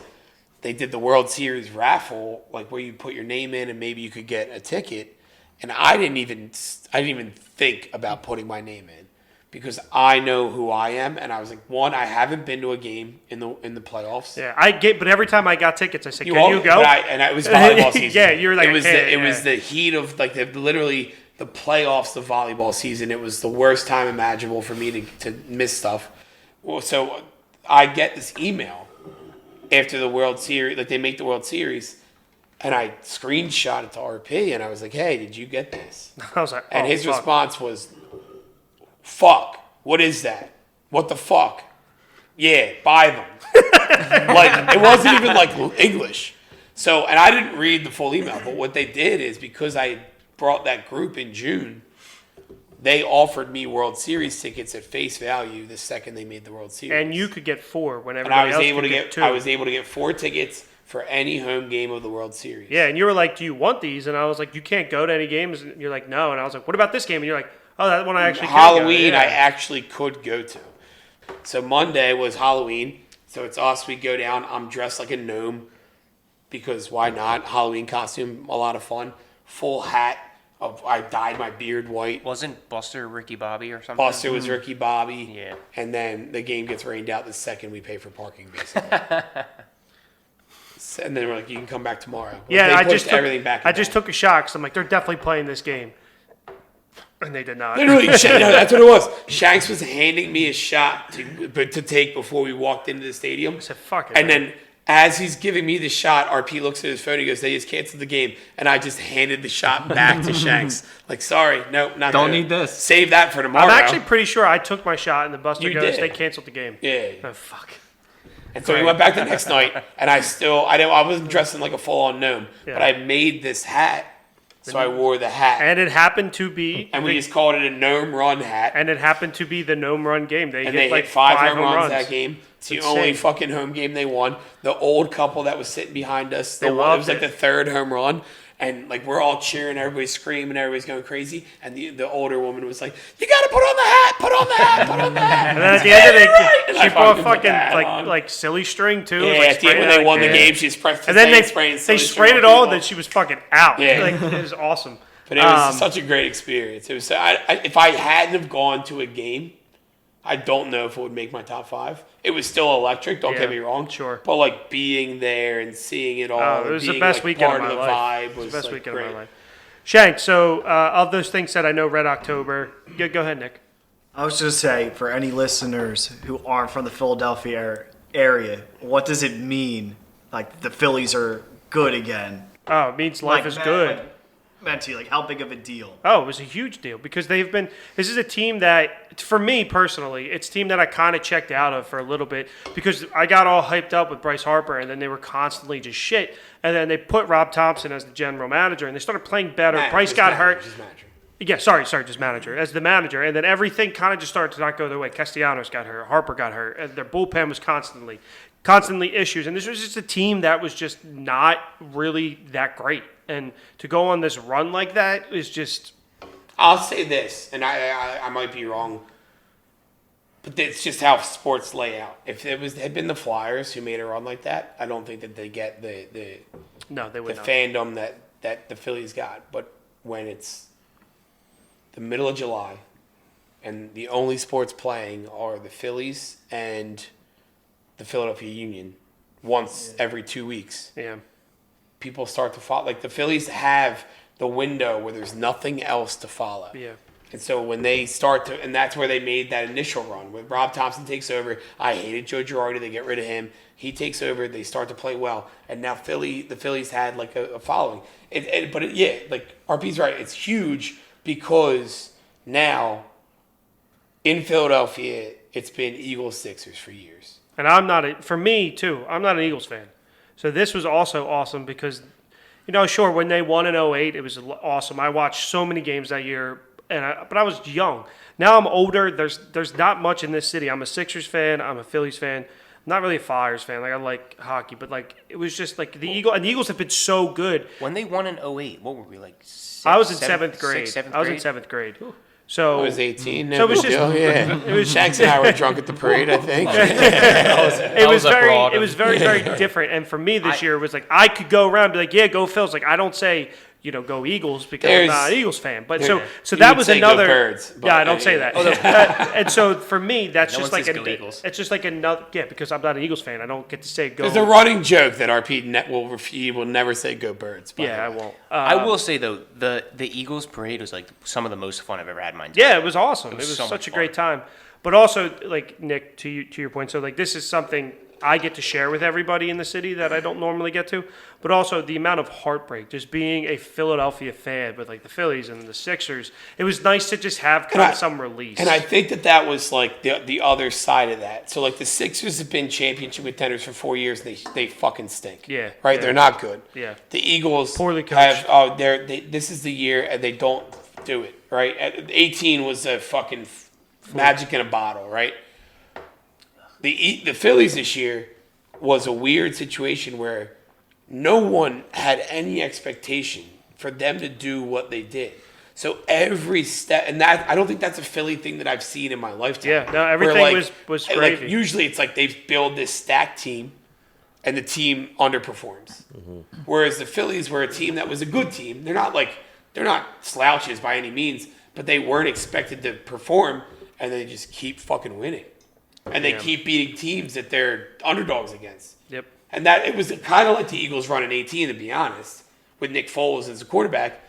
They did the World Series raffle, like where you put your name in and maybe you could get a ticket. And I didn't even think about putting my name in because I know who I am, and I was like, one, I haven't been to a game in the playoffs. Yeah, but every time I got tickets, I said, "Can won't, you go?" And it was volleyball season. Yeah, you were like, it was "I it was the heat of like literally the playoffs of volleyball season. It was the worst time imaginable for me to miss stuff. Well, so I get this email after the World Series, like they make the World Series, and I screenshot it to RP, and I was like, "Hey, did you get this?" I was like, And his fuck. response was, "Fuck, what is that? What the fuck? Yeah, buy them." Like, it wasn't even like English. So, and I didn't read the full email, but what they did is because I brought that group in June, they offered me World Series tickets at face value the second they made the World Series. And you could get 4 when And everybody I was else able could to get 2. I was able to get 4 tickets for any home game of the World Series. Yeah, and you were like, "Do you want these?" And I was like, "You can't go to any games." And you're like, "No." And I was like, "What about this game?" And you're like, "Oh, that one I actually can go." Halloween, Yeah. I actually could go to. So Monday was Halloween. So it's us. We go down. I'm dressed like a gnome because why not? Halloween costume, a lot of fun. Full hat. I dyed my beard white. Wasn't Buster Ricky Bobby or something? Buster was Ricky Bobby. Yeah. And then the game gets rained out the second we pay for parking, basically. And then we're like, you can come back tomorrow. Like, Yeah, they I pushed just took, everything back. I just took a shot because I'm like, they're definitely playing this game, and they did not. Literally, no, that's what it was. Shanks was handing me a shot to take before we walked into the stadium. I said, "Fuck it." And man. then as he's giving me the shot, RP looks at his phone. He goes, "They just canceled the game," and I just handed the shot back to Shanks. Like, sorry, no, not Don't gonna. need this. Save that for tomorrow. I'm actually pretty sure I took my shot, and the Buster You goes, did. "They canceled the game." Yeah. Oh, fuck. And so we went back the next night, and I wasn't dressed in like a full-on gnome, but I made this hat, so I wore the hat, And it happened to be, and we just called it a gnome run hat. and it happened to be the Gnome Run game. They And hit they like hit 5 home home runs that game. It's the insane. only fucking home game they won. The old couple that was sitting behind us, it loved was like it. the 3rd home run. And like we're all cheering, everybody's screaming, everybody's going crazy. And the older woman was like, "You got to put on the hat, put on the hat, put on the hat." And then at the end of And it, I she brought fucking put the hat fucking on. like silly string too. Yeah, It was, like, at the end when sprayed they out, won the yeah. game, she's pressed And then they spraying sprayed it all, and then she was fucking out. Yeah. Like, it was awesome. But it was such a great experience. It was. If I hadn't have gone to a game, I don't know if it would make my top 5. It was still electric. Don't Yeah, get me wrong. sure. But like being there and seeing it all, Oh, it was the being, best like, weekend part of my the life. vibe It was was the best like, weekend great. of my life. Shank, so of those things said, I know Red October. Yeah, go ahead, Nick. I was just say for any listeners who aren't from the Philadelphia area, what does it mean? Like the Phillies are good again. Oh, it means life is good. Meant to you, like how big of a deal? Oh, it was a huge deal because they've been. This is a team that, for me personally, it's a team that I kind of checked out of for a little bit because I got all hyped up with Bryce Harper, and then they were constantly just shit. And then they put Rob Thompson as the general manager, and they started playing better. Bryce got hurt. Just manager. Yeah, sorry, just manager as the manager, and then everything kind of just started to not go their way. Castellanos got hurt, Harper got hurt, and their bullpen was constantly issues, and this was just a team that was just not really that great. And to go on this run like that is just. I'll say this, and I might be wrong, but it's just how sports lay out. If it had been the Flyers who made a run like that, I don't think that they get the No, they would not. fandom that the Phillies got. But when it's the middle of July and the only sports playing are the Phillies and the Philadelphia Union once every 2 weeks, Yeah. people start to follow. Like the Phillies have the window where there's nothing else to follow. Yeah. And so when they start to, and that's where they made that initial run. When Rob Thompson takes over, I hated Joe Girardi. They get rid of him. He takes over. They start to play well. And now the Phillies had like a following. Like RP's right. It's huge because now in Philadelphia, it's been Eagles Sixers for years. And for me too, I'm not an Eagles fan. So this was also awesome because, sure, when they won in 2008, it was awesome. I watched so many games that year, but I was young. Now I'm older. There's not much in this city. I'm a Sixers fan. I'm a Phillies fan. I'm not really a Flyers fan. Like I like hockey, but like it was just like the Eagles have been so good. When they won in 2008, what were we like? I was in seventh grade. I was in seventh grade. So I was 18. So it was just it was Shanks and I were drunk at the parade, I think. it was abroad. very different. And for me this year it was like I could go around and be like, yeah, go Phils. Like I don't say go Eagles because There's- I'm not an Eagles fan. But Yeah. so You that would was say go another. Birds, but yeah, I don't say yeah. that. And so for me, that's No just one like says go Eagles. it's just like another. Yeah, because I'm not an Eagles fan, I don't get to say go. There's a running joke that RP will never say go Birds. by the Yeah, I way. won't. I will say though, the Eagles parade was like some of the most fun I've ever had in my entire Yeah, it was awesome. It was so such much a great fun. time. But also, like Nick, to your point, so like this is something I get to share with everybody in the city that I don't normally get to. But also the amount of heartbreak, just being a Philadelphia fan with like the Phillies and the Sixers. It was nice to just have kind of some release. And I think that was like the other side of that. So like the Sixers have been championship contenders for 4 years. They fucking stink. Yeah, Right. yeah. They're not good. Yeah. The Eagles Poorly coached. have this is the year and they don't do it right. 18 was a fucking magic in a bottle. Right. The Phillies this year was a weird situation where no one had any expectation for them to do what they did. So every step, and that I don't think that's a Philly thing that I've seen in my lifetime. Yeah, no, Where, everything like, was like gravy. usually it's like they've built this stacked team, and the team underperforms. Whereas the Phillies were a team that was a good team. They're not slouches by any means, but they weren't expected to perform, and they just keep fucking winning, and they keep beating teams that they're underdogs against. Yep. And that it was kind of like the Eagles run in 18, to be honest, with Nick Foles as a quarterback.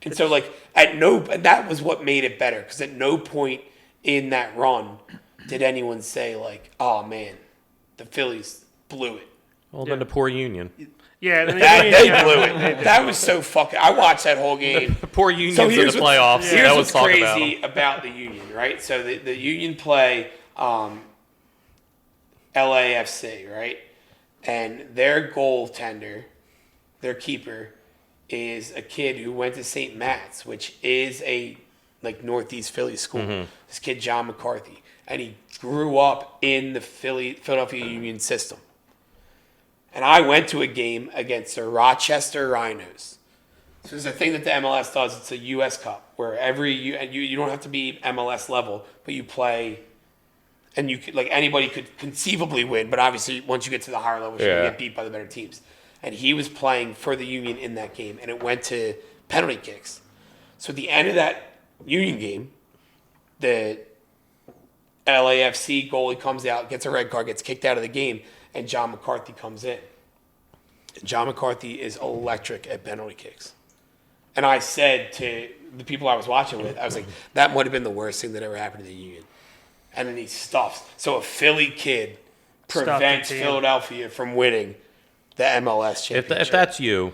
And so, like, that was what made it better, because at no point in that run did anyone say, like, oh, man, the Phillies blew it. Well, then the poor Union. Yeah, and then They blew it. That was so fucking. I watched that whole game. The poor Union's So in the here's what's- playoffs. Here's That what's was talk about crazy 'em. about the Union, right? So the Union play LAFC, right? And their goaltender, their keeper, is a kid who went to St. Matt's, which is a like Northeast Philly school. This kid John McCarthy, and he grew up in the Philadelphia Union system. And I went to a game against the Rochester Rhinos. So there's a thing that the MLS does. It's a U.S. Cup where you don't have to be MLS level, but you play, and you could, like anybody could conceivably win. But obviously, once you get to the higher levels, you're gonna get beat by the better teams. And he was playing for the Union in that game, and it went to penalty kicks. So at the end of that Union game, the LAFC goalie comes out, gets a red card, gets kicked out of the game, and John McCarthy comes in. And John McCarthy is electric at penalty kicks. And I said to the people I was watching with, I was like, that might have been the worst thing that ever happened to the Union. And then he stuffs. So a Philly kid prevents team. Philadelphia from winning the MLS championship. If that's you,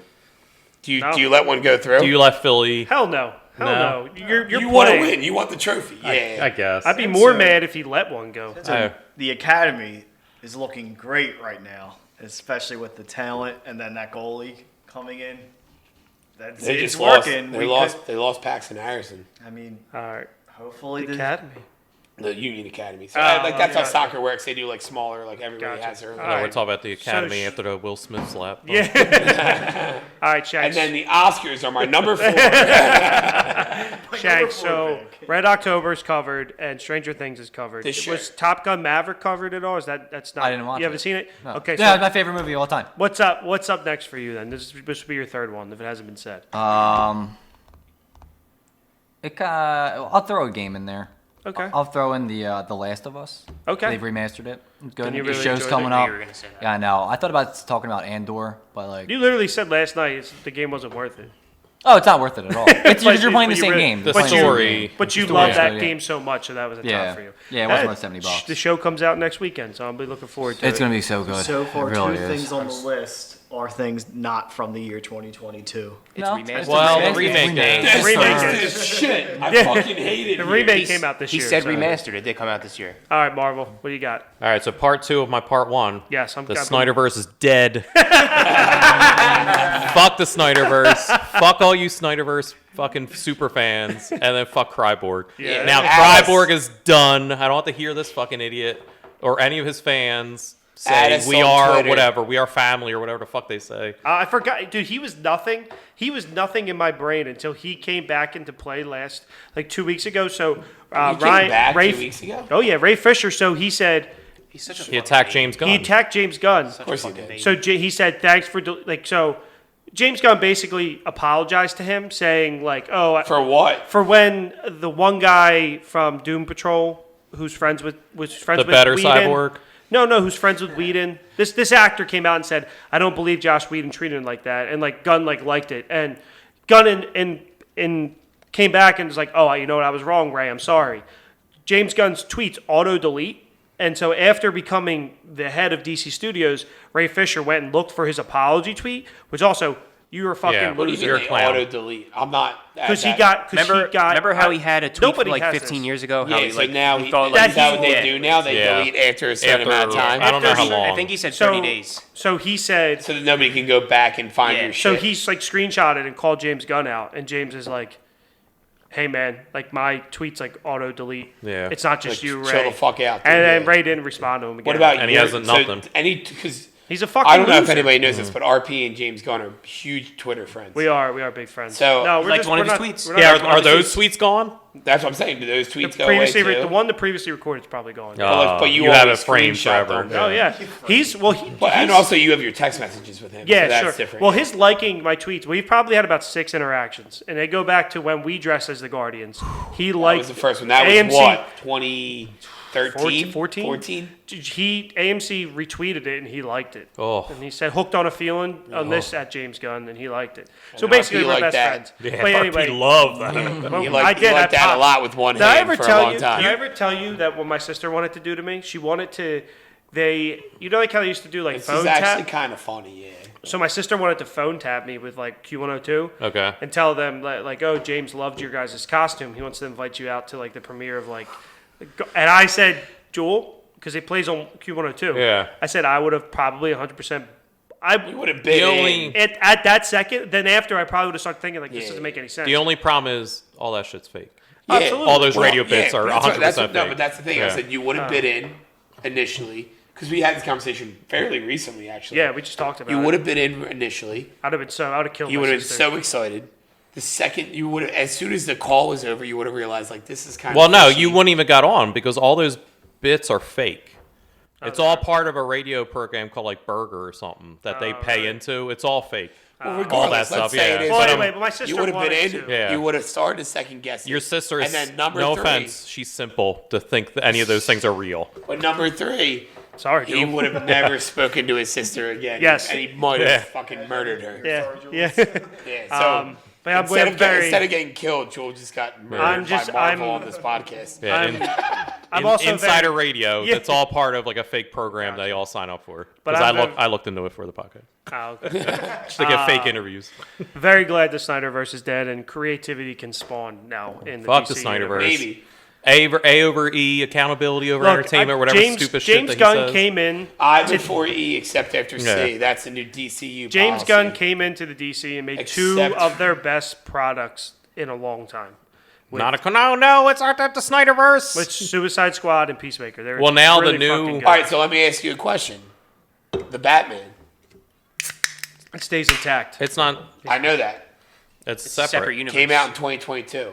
do you let one go through? do you let Philly? Hell no. Hell no. You're you want to playing. win. You want the trophy. Yeah. I guess. I'd be more mad if he let one go. The academy is looking great right now, especially with the talent and then that goalie coming in. They It's just lost. working. They lost Paxton Harrison, I mean, All right. hopefully The Academy. the Union Academy. So Oh, that's how gotcha. soccer works. They do like smaller, like everybody Gotcha. has their own. All No, we're right. talking about the Academy sh- after the Will Smith slap. Yeah. All right, Shanks. And then the Oscars are my number 4. Shanks. So Red October is covered, and Stranger Things is covered. This year. Was Top Gun Maverick covered at all? Is that's not? I didn't watch You haven't it. seen it? No. Okay. Yeah, So it's my favorite movie of all time. what's up? What's up next for you then? This will be your third one if it hasn't been said. I'll throw a game in there. Okay. I'll throw in the Last of Us. Okay. They've remastered it. It's good. And you The really show's enjoyed it? coming I knew up. you were gonna say that. Yeah, I know. I thought about talking about Andor, but like, You literally said last night the game wasn't worth it. oh, it's not worth it at all. It's, But you're playing but the you same really- game. The You're playing same story- game. But you The love story, that yeah. game so much, so that was a Yeah. top for you. Yeah, it wasn't worth $70. The show comes out next weekend, so I'll be looking forward to it. It's gonna be so good. so far, it really two is. things on the list are things not from the year 2022. It's No, remastered. it's Well, remastered. the remake It's game. This remake is it. this shit. I fucking hate it. The here. remake came out this He year. said so- remastered. It did come out this year. All right, Marvel, what do you got? All right, so part 2 of my part 1. Yes, The Snyderverse is dead. Fuck the Snyderverse. Fuck all you Snyderverse fucking super fans. And then fuck Cryborg. Yeah. Now Add us- Cryborg is done. I don't have to hear this fucking idiot or any of his fans Add say us we on are Twitter. whatever. We are family or whatever the fuck they say. I forgot, dude. He was nothing. He was nothing in my brain until he came back into play last, like 2 weeks ago. So He came back 2 weeks ago? Oh yeah, Ray Fisher. So he said He's such a He attacked James Gunn. he attacked James Gunn. Of course he did. So he said thanks for so James Gunn basically apologized to him, saying like, "Oh, For what? for when the one guy from Doom Patrol, who's friends with The better Whedon, Cyborg? No, who's friends with Whedon. This actor came out and said, "I don't believe Joss Whedon treated him like that," and like Gunn like liked it, and Gunn and came back and was like, "Oh, you know what? I was wrong, Ray. I'm sorry." James Gunn's tweets auto delete, and so after becoming the head of DC Studios, Ray Fisher went and looked for his apology tweet, which also you were a fucking Yeah, What do you loser. mean You're a they clown. auto-delete? I'm not... Because he got. Remember how he had a tweet nobody from like has 15 this. years ago? How Yeah, he, so like, now he he thought that is that what they he- do now? They Yeah. delete after a certain amount of time? I don't know how After- long. I think he said 30 days. So he said. So that nobody can go back and find Yeah. your So shit. he's like screenshotted and called James Gunn out, and James is like, "Hey man, like my tweets like auto delete. Yeah. It's not just Like, you, chill Ray." the fuck out, dude. And then Yeah. Ray didn't respond to him again. What about And he your- hasn't so nothing. because He's a fucking. I don't know if loser. anybody knows this, but RP and James Gunn are huge Twitter friends. We are big friends. So- no, He we're liked just one we're of his not, tweets. we're not Yeah, just one are of his those tweets gone? That's what I'm saying. Do those tweets The go away previously too? the one that previously recorded is probably gone. But you have it always framed screenshot forever. them. Oh yeah, he's But, and also you have your text messages with him. yeah, so that's sure. different. Well, his liking my tweets. We've probably had about 6 interactions, and they go back to when we dressed as the Guardians. He that liked was the first one. That was AMC what? 2013? 14? 14? AMC retweeted it and he liked it. Oh. And he said hooked on a feeling on this at James Gunn and he liked it. So And basically RP we're liked best that. friends. Yeah, but anyway, love that. well, He I liked, did. he liked I that a popped. lot with one Did I hand ever for a tell long you? time. Did I ever tell you that what my sister wanted to do to me? She wanted to. You know, like how they used to do like This phone is actually tap. kind of funny, yeah. So my sister wanted to phone tap me with like Q102. Okay. And tell them like, oh, James loved your guys' costume. He wants to invite you out to like the premiere of like. And I said, Jewel, because it plays on Q102. Yeah. I said I would have probably 100%. You would have been only- in. At that second, then after I probably would have started thinking like this Yeah. doesn't make any sense. The only problem is all that shit's fake. Yeah. Absolutely. All those radio bits yeah, are but that's 100% what- that's what- fake. No, but that's the thing. I Yeah. said you would have been in initially because we had this conversation fairly recently, actually. Yeah, we just talked about You it. would have been in initially. I would have killed You my would have been sister. so excited. The second you would have, as soon as the call was over, you would have realized like this is kind Well, of. no, fishy. you wouldn't even got on because all those bits are fake. It's all part of a radio program called like Burger or something that they pay into. It's all fake. Well, all regardless, that let's stuff. say Yeah. it is. Well, But, anyway, but my sister You would have been wanted in. to. Yeah. You would have started to second guess. Your sister is, And then number no 3. offense, she's simple to think that any of those things are real. But number 3, Sorry, he Joel. would have never spoken to his sister again. Yes. And he might have Yeah. fucking murdered her. Yeah. Yeah. So But I'm instead, of very. instead of getting killed, Joel just got murdered I'm just- by Marvel I'm- on this podcast. Yeah, I'm also Insider very, Radio. Yeah. That's all part of like a fake program they all sign up for. But Because I'm I looked into it for the podcast. Oh, okay. Just to get fake interviews. Very glad the Snyderverse is dead and creativity can spawn now in the Fuck DC the Snyderverse. universe. Maybe. A over E, accountability over Look, entertainment, I- whatever James, stupid James shit that Gunn he says. came in. I before E except after C. Yeah. That's the new DCU James policy. Gunn came into the DC and made two Except- of their best products in a long time. No, it's not the Snyderverse. With Suicide Squad and Peacemaker. They were Well, now really the new- fucking good. All right, so let me ask you a question. The Batman. It stays intact. It's not. I know that. It's Separate separate. universe. Came out in 2022.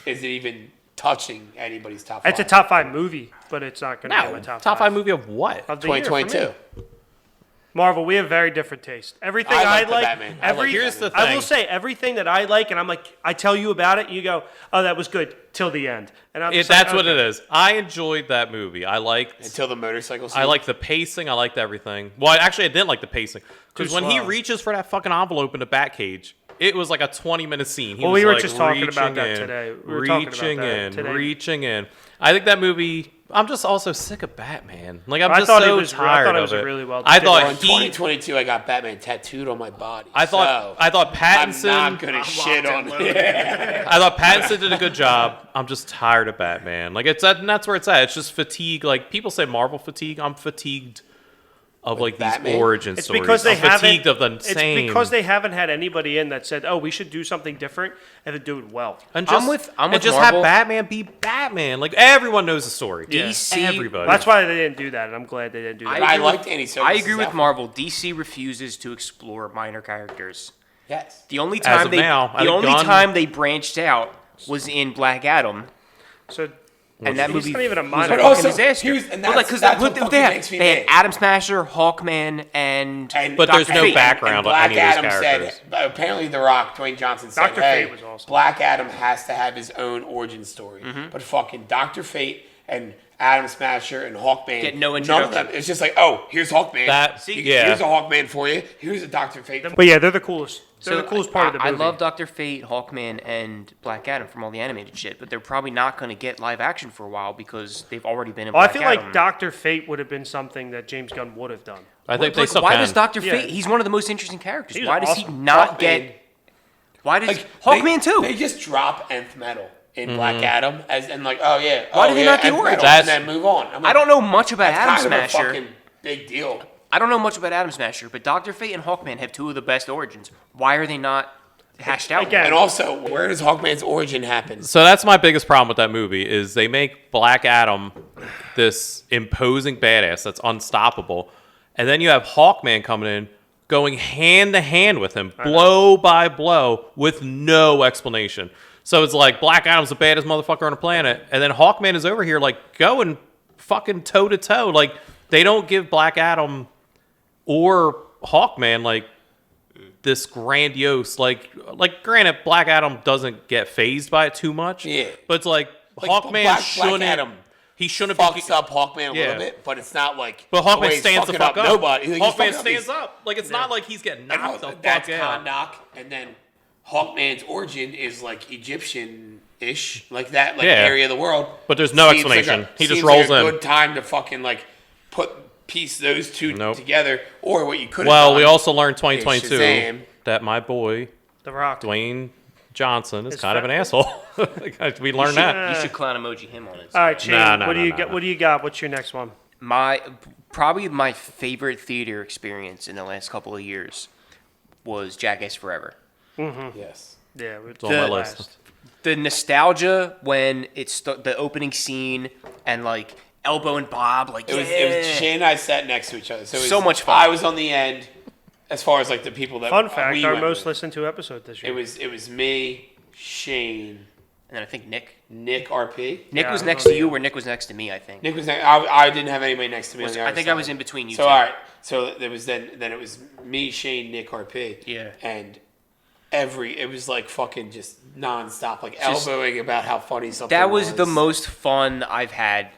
Is it even touching anybody's top 5? It's a top 5 movie, but it's not going to be in No, my top, top, five movie of what? of the year for me. 2022. Marvel, we have very different taste. Everything I I like the like, Batman. I like Here's the I thing. will say everything that I like, and I'm like, I tell you about it, you go, oh, that was good till the end, and I'm just That's like, what it okay. is. I enjoyed that movie. I liked. Until the motorcycle scene. I liked the pacing. I liked everything. Well, actually, I didn't like the pacing because Too when he slow. reaches for that fucking envelope in the Batcave, it was like a 20-minute scene. He Well, was we were like just talking about reaching that in, today. We were talking about reaching that in, today. reaching in. I think that movie. I'm just also sick of Batman. Like I'm I just thought it so was- I tired thought it of was a it. really well- I Well, in thought he. 2022, I got Batman tattooed on my body. I thought I'm Pattinson. not gonna shit on it. I thought Pattinson did a good job. I'm just tired of Batman. Like and that's where it's at. It's just fatigue. Like people say Marvel fatigue. I'm fatigued of like Batman? these origin It's stories. because they I'm haven't. fatigued of the It's same. because they haven't had anybody in that said, "Oh, we should do something different," and then do it well. and just, I'm and with just Marvel. have Batman be Batman. Like everyone knows the story. DC Everybody. That's why they didn't do that, and I'm glad they didn't do that. I agree liked with- Andy Serkis. I agree with Marvel. DC refuses to explore minor characters. Yes. The only As time of now, I the think only Gunn- time they branched out was in Black Adam. So And that He's movie not even a was minor. But fucking also, disaster. and Well, that's, because that's what what they fucking have? makes me They had mad. Atom Smasher, Hawkman, and But Dr. there's no Fate. background on Black any of those Adam characters. said, apparently The Rock, Dwayne Johnson said, Dr. hey, Fate was awesome. Black Adam has to have his own origin story. But fucking Dr. Fate and Atom Smasher and Hawkman, Get no none of introduction. them. It's just like, oh, here's Hawkman. Here's a Hawkman for you. Here's a Dr. Fate. But yeah, they're the coolest. They're the coolest part of the I movie. love Dr. Fate, Hawkman, and Black Adam from all the animated shit, but they're probably not going to get live action for a while because they've already been in Well, I Black feel Adam. like Dr. Fate would have been something that James Gunn would have done. I think they Like, still why can. does Dr. Yeah. Fate? He's one of the most interesting characters. He's Why does awesome. he not Hawkman. get? Why does Like Hawkman too? They just drop nth metal in Black Adam and like, oh yeah. Why oh, did they yeah, not get nth origin? metal, and then move on. I'm like, I don't know much about that's Atom kind of a Smasher. fucking big deal. I don't know much about Atom Smasher, but Dr. Fate and Hawkman have two of the best origins. Why are they not hashed out? Again, And also, where does Hawkman's origin happen? So that's my biggest problem with that movie is they make Black Adam this imposing badass that's unstoppable, and then you have Hawkman coming in, going hand to hand with him, blow by blow, with no explanation. So it's like Black Adam's the baddest motherfucker on the planet, and then Hawkman is over here like going fucking toe to toe. Like they don't give Black Adam or Hawkman like this grandiose like granted Black Adam doesn't get phased by it too much. Yeah. But it's like Hawkman Black shouldn't Adam he shouldn't fucks be up Hawkman a Yeah. little bit, but it's not like. but the way Hawkman he's stands the fucking fuck up. Nobody. He's Hawkman fucking stands up. Like it's not like he's getting And knocked the that's fuck out. Kahndaq, and then Hawkman's origin is like Egyptian-ish, like that, like Yeah. area of the world. But there's no Seems like explanation. He just seems rolls like a in. Good time to fucking like piece those two Nope. together, or what you could. Well, done we also learned is 2022 Shazam. that my boy The Rock. Dwayne Johnson is It's kind of an fat. asshole. We learned that. You should clown emoji him on it. All right, Shane, Nah, what do you nah, got? nah. What do you got? What's your next one? Probably my favorite theater experience in the last couple of years was Jackass Forever. Yes. Yeah, it's on my list. The nostalgia when it's the opening scene and like Elbow and Bob, like It was Shane and I sat next to each other, so it was, So much fun. I was on the end, as far as like the people that Fun fact: we our went most with. listened to episode this year. It was me, Shane, and then I think Nick RP. Nick Yeah, was I next know to you, you. or Nick was next to me. I think. Nick was next. I didn't have anybody next to me. On the I other think side. I was in between you. So two. all right, so there was then it was me, Shane, Nick, RP. Yeah. And it was like fucking just nonstop, like Just- elbowing about how funny something That was the most fun I've had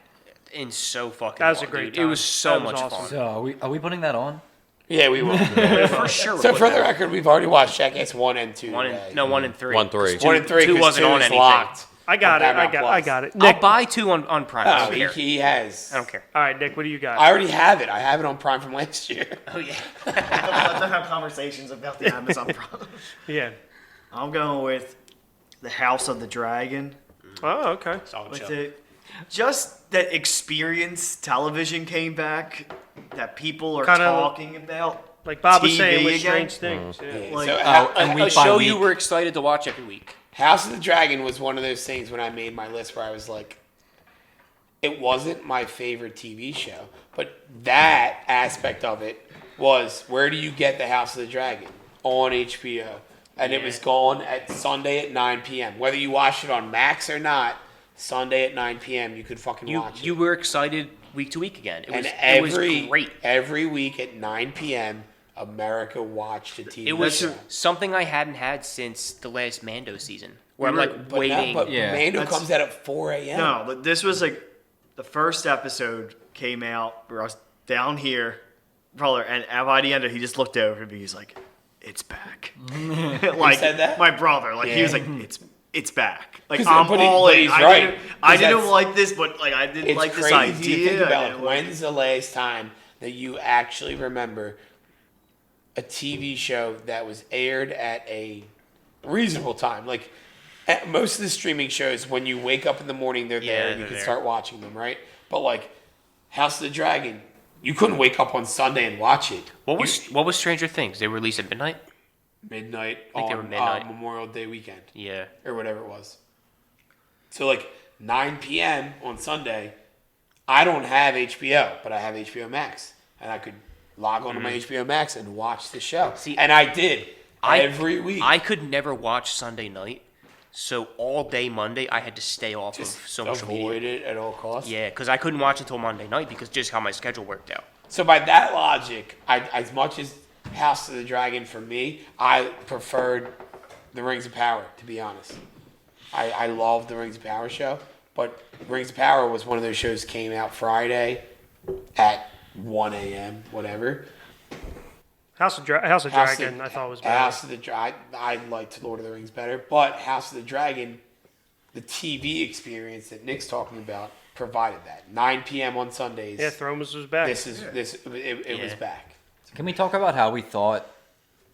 in so fucking. That was a long, great dude. time. It was so That was much awesome. fun. So are we putting that on? Yeah, we will. For sure. So we're for putting the that. record, we've already watched Jackass 1 and 2. One today. and no 1 and 3. 1, 3. 1 and 3 Two 'cause wasn't 2 on is anything. locked. I got it. on I Paramount got. Plus. I got it. I'll Nick. buy 2 on Prime. I Oh, don't care. he has. I don't care. All right, Nick. What do you got? I already have it. I have it on Prime from last year. Oh yeah. We'll have to have conversations about the Amazon Prime. Yeah. I'm going with the House of the Dragon. Oh, okay. Solid With show. it, just that experience television came back that people are Kinda- talking about. Like Bob was TV saying with again? Strange Things. Yeah. Like, So, and A week by show you week. were excited to watch every week. House of the Dragon was one of those things when I made my list where I was like, it wasn't my favorite TV show, but that aspect of it was where do you get the House of the Dragon? On HBO. And it was gone at Sunday at 9 p.m. Whether you watched it on Max or not, Sunday at 9 p.m. you could fucking watch it. You were excited week to week again. It was, And it was great. every week at 9 p.m., America watched a TV It was show. something I hadn't had since the last Mando season, where I'm like But waiting. But Yeah. Mando That's- comes out at 4 a.m. No, but this was like the first episode came out where I was down here, brother, and by the end of it, he just looked over at me. He's like, "It's back." Like said that? my brother, like he was Yeah. like, "It's back." Like 'Cause- I'm but all in. he's I right. didn't, I 'Cause didn't that's- like this, but like I didn't It's like this crazy idea. to think I about. didn't like- When's the last time that you actually remember a TV show that was aired at a reasonable time? Like at most of the streaming shows, when you wake up in the morning, they're Yeah, there. You they're can there. start watching them, right? But like House of the Dragon, you couldn't wake up on Sunday and watch it. what was Stranger Things? They released at midnight. Midnight think they on were midnight. Memorial Day weekend Yeah. or whatever it was. So like 9 p.m. on Sunday, I don't have HBO, but I have HBO Max, and I could log on to my HBO Max and watch the show. See, and I did every week. I could never watch Sunday night So all day Monday, I had to stay off of social media. Avoid it at all costs. Yeah, because I couldn't watch until Monday night because just how my schedule worked out. So by that logic, as much as House of the Dragon for me, I preferred the Rings of Power, to be honest. I love the Rings of Power show, but Rings of Power was one of those shows that came out Friday at 1 a.m., whatever. House of Dragon, I thought was better. House of the Dragon, I liked Lord of the Rings better, but House of the Dragon, the TV experience that Nick's talking about, provided that. 9 p.m. on Sundays. Yeah, Thrones was back. It was back. Can we talk about how we thought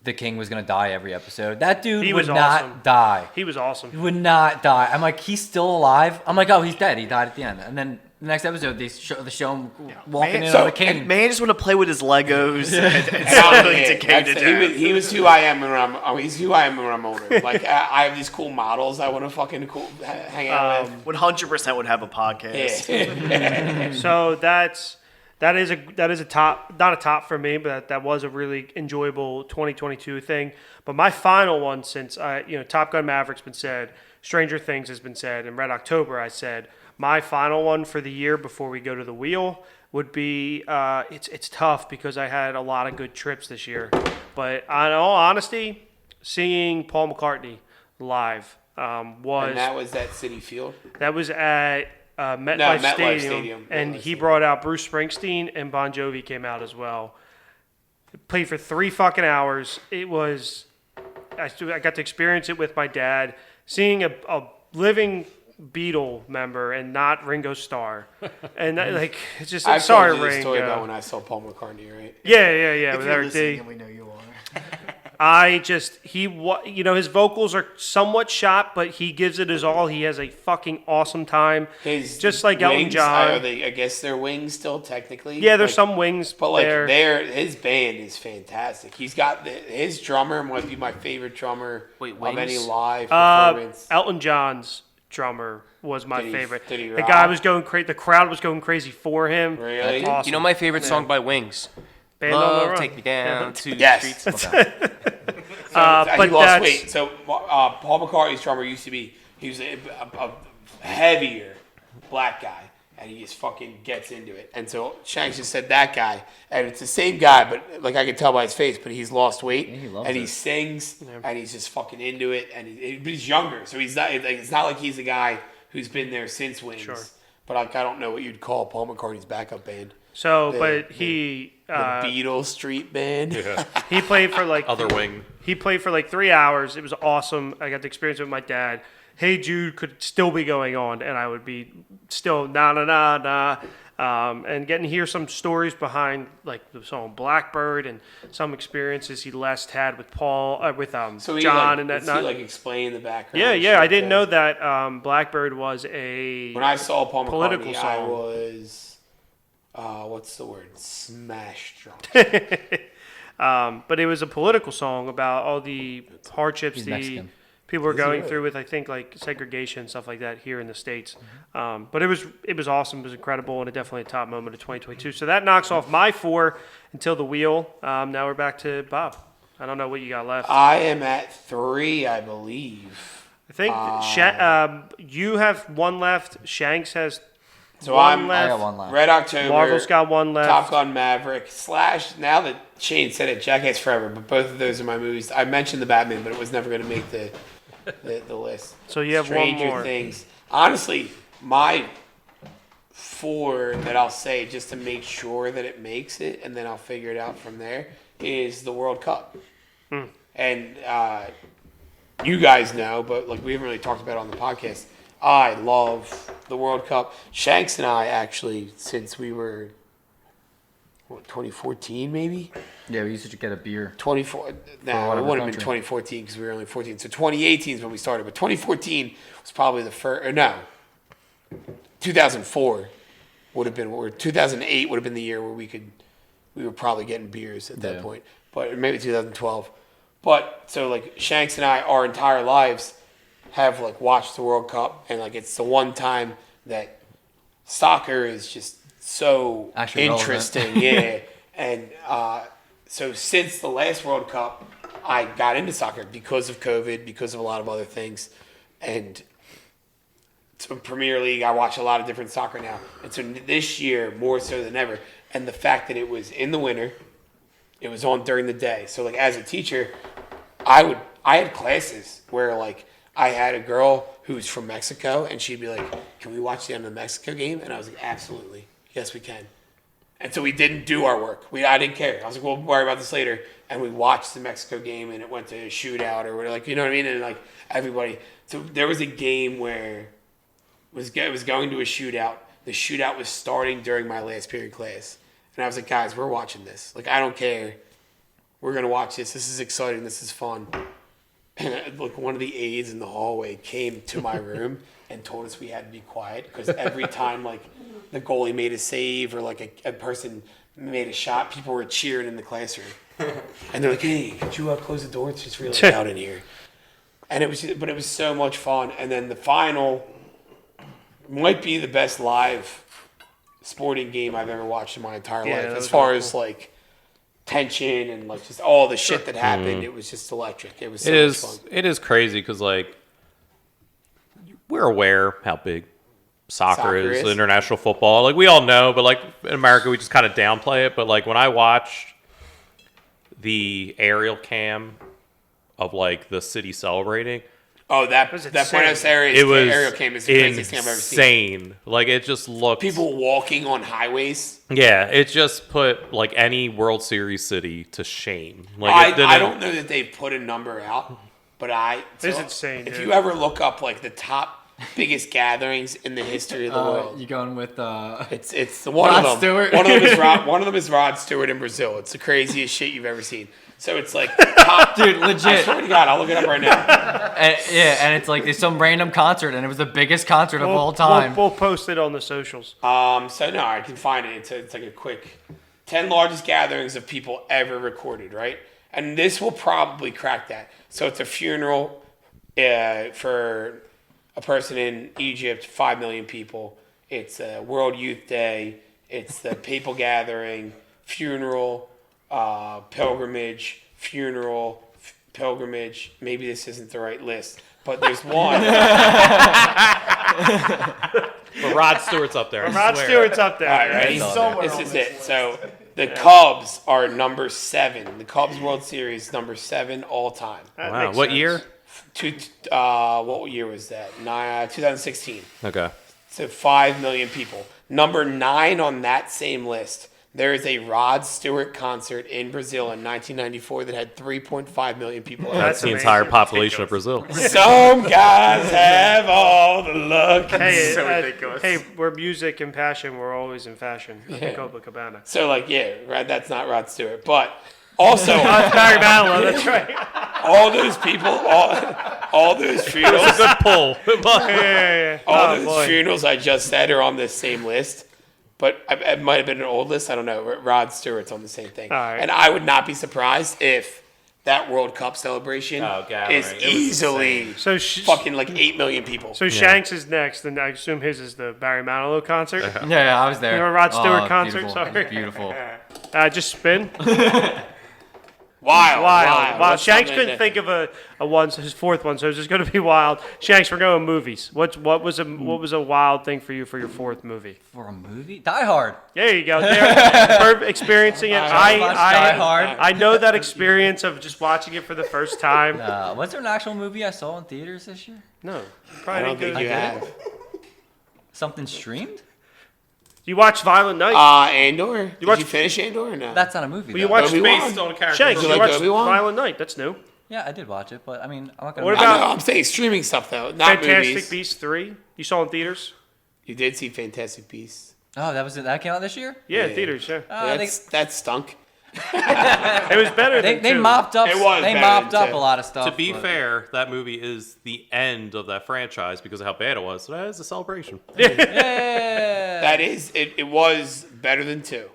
the king was going to die every episode? That dude He would was not awesome. die. He was awesome. He would not die. I'm like, he's still alive? I'm like, oh, he's dead. He died at the end. And then the next episode, they show him walking in on the king. And man just want to play with his Legos and He was who I am when he's who I am when I'm older. Like I have these cool models I want to fucking hang out with. 100% would have a podcast. Yeah. So that is a top, not a top for me, but that was a really enjoyable 2022 thing. But my final one, since Top Gun Maverick's been said, Stranger Things has been said, and Red October I said, my final one for the year before we go to the wheel would be it's tough because I had a lot of good trips this year, but in all honesty, seeing Paul McCartney live was, And that was at City Field. that was at MetLife MetLife Stadium, Stadium. and MetLife he brought out Bruce Springsteen, and Bon Jovi came out as well. Played for 3 fucking hours. It was, I got to experience it with my dad, seeing a living Beatle member and not Ringo Starr, and it's just I sorry, told you the Ringo. story about when I saw Paul McCartney, right? Yeah, If with you're Eric D. listening, and we know you are. His vocals are somewhat shot, but he gives it his all. He has a fucking awesome time. His Just like Elton wings, John. I guess they're wings still technically. Yeah, there's some wings, But like there. his band is fantastic. He's got his drummer might be my favorite drummer Wait, of Wings? any live performance. Elton John's drummer was my Did he- favorite. did he The rock? guy was going crazy. The crowd was going crazy for him. Really? Awesome. You know my favorite song by Wings? Band on the Love, Run. take me down to the Yes. streets. but he lost that's- weight. So Paul McCartney's drummer used to be he was a heavier black guy, and he just fucking gets into it. And so Shanks just said that guy, and it's the same guy, but like I could tell by his face, but he's lost weight, he loves and he it. sings, and he's just fucking into it, and but he's younger, so he's not. It's not like he's a guy who's been there since Wings. Sure. But I don't know what you'd call Paul McCartney's backup band. So, The- but he The Beatles Street Band. Yeah. he played for like Other wing. He played for like 3 hours. It was awesome. I got to experience it with my dad. Hey Jude could still be going on, and I would be still na na na na, and getting to hear some stories behind like the song Blackbird and some experiences he last had with Paul, So he John, like, and that. does he like explain the background. Yeah, and yeah. I shit didn't there? know that Blackbird was a When I saw Paul political McCartney, I song. was, what's the word? Smash drunk. But it was a political song about all the hardships He's the Mexican. people were Is he going really? through with, I think, like segregation and stuff like that here in the States. But it was awesome. It was incredible, and definitely a top moment of 2022. So that knocks off my 4 until the wheel. Now we're back to Bob. I don't know what you got left. I am at 3, I believe. I think you have 1 left. Shanks has So 1 I'm- left. I got one left. Red October. Marvel's got 1 left. Top Gun Maverick / now that Shane said it, Jackass Forever. But both of those are my movies. I mentioned the Batman, but it was never going to make the list. So you have 1 Stranger more. Things. Honestly, my 4 that I'll say just to make sure that it makes it, and then I'll figure it out from there, is the World Cup. And you guys know, but like we haven't really talked about it on the podcast. I love the World Cup. Shanks and I actually, since we were 2014 maybe. Yeah, we used to get a beer. 24. No, it whatever wouldn't have been country. 2014 because we were only 14. So 2018 is when we started, but 2014 was probably the first. Or no, 2004 would have been, or 2008 would have been the year where we were probably getting beers at that Yeah. point, but maybe 2012. But so like Shanks and I, our entire lives have like watched the World Cup, and like it's the one time that soccer is just so Actually relevant. interesting. Yeah, and so since the last World Cup, I got into soccer because of COVID, because of a lot of other things. And so Premier League, I watch a lot of different soccer now. And so this year, more so than ever, and the fact that it was in the winter, it was on during the day. So like as a teacher, I had classes where like I had a girl who's from Mexico, and she'd be like, "Can we watch the end of the Mexico game?" And I was like, "Absolutely, yes, we can." And so we didn't do our work. I didn't care. I was like, "We'll worry about this later." And we watched the Mexico game, and it went to a shootout, or we're like, you know what I mean? And like everybody. So there was a game where it was going to a shootout. The shootout was starting during my last period class, and I was like, "Guys, we're watching this. Like, I don't care. We're gonna watch this. This is exciting. This is fun." And like one of the aides in the hallway came to my room and told us we had to be quiet because every time like the goalie made a save or like a person made a shot, people were cheering in the classroom. And they're like, "Hey, could you close the door? It's just really loud in here." And it was so much fun. And then the final might be the best live sporting game I've ever watched in my entire life. As far as like tension and like just all the shit that happened, it was just electric. It was so much fun. It is crazy because like we're aware how big soccer is, international football. Like we all know, but like in America we just kind of downplay it. But like when I watched the aerial cam of like the city celebrating. Oh, that Buenos Aires aerial cam is the craziest thing I've ever seen. Insane. Like it just looked people walking on highways. Yeah, it just put like any World Series city to shame. Like I don't know that they've put a number out, but it's insane. If you ever look up like the top biggest gatherings in the history of the world, You going with it's one Rod of them. Stewart? One of them is Rod Stewart in Brazil. It's the craziest shit you've ever seen. So it's like top, dude, legit. I swear to God, I'll look it up right now. And it's like there's some random concert, and it was the biggest concert of all time. We'll post it on the socials. So no, I can find it. It's like a quick 10 largest gatherings of people ever recorded, right? And this will probably crack that. So it's a funeral for a person in Egypt, 5 million people. It's a World Youth Day. It's the Papal Gathering, funeral, pilgrimage, funeral, pilgrimage. Maybe this isn't the right list, but there's one. But Rod Stewart's up there. Rod Stewart's up there. All right, ready? Somewhere This on is this it. list. So the Cubs are number 7. The Cubs World Series number 7 all time. That Wow. makes What sense. year? What year was that? 2016. Okay. So 5 million people. Number 9 on that same list. There is a Rod Stewart concert in Brazil in 1994 that had 3.5 million people. That's the amazing. entire population of Brazil. Some guys have all the luck. Hey, So ridiculous. hey, we're music and passion. We're always in fashion. Copacabana. So like, yeah, right, that's not Rod Stewart, but also That's Barry Manilow. That's right. all those people, all those funerals, Good pull. Yeah. all Oh, those boy. funerals I just said are on this same list. But it might have been an old list. I don't know. Rod Stewart's on the same thing. All right. And I would not be surprised if that World Cup celebration gathering. is It was easily So fucking like 8 million people. So Shanks is next, and I assume his is the Barry Manilow concert. Yeah, I was there. Or Rod Stewart Oh, concert. beautiful. Sorry. It was beautiful. Just spin. Wild. Wild. What's Shanks something couldn't that- think of a one, so his fourth one, so it's just going to be wild. Shanks, we're going movies. What was a wild thing for you for your fourth movie? For a movie? Die Hard. There you go. There, experiencing it. Die Hard. I know that experience of just watching it for the first time. Was there an actual movie I saw in theaters this year? No, I probably don't didn't think go. you have. Something streamed? You watched Violent Night. Andor? Did watch- you finish Andor or no? That's not a movie. Well, you though. watched Obi-Wan? Based on a character. Shanks. you You like watched Obi-Wan? Violent Night. That's new. Yeah, I did watch it, but I mean, I'm not gonna. What I about- know, I'm saying streaming stuff though, not Fantastic movies. Beasts 3. You saw in theaters? You did see Fantastic Beasts. Oh, that came out this year. Yeah, in Yeah. theaters. Yeah. That stunk. It was better They than they two. mopped up. It was They better mopped than up two. a lot of stuff. To be but- fair, that movie is the end of that franchise because of how bad it was. So that is a celebration. yeah. That is, it was better than 2.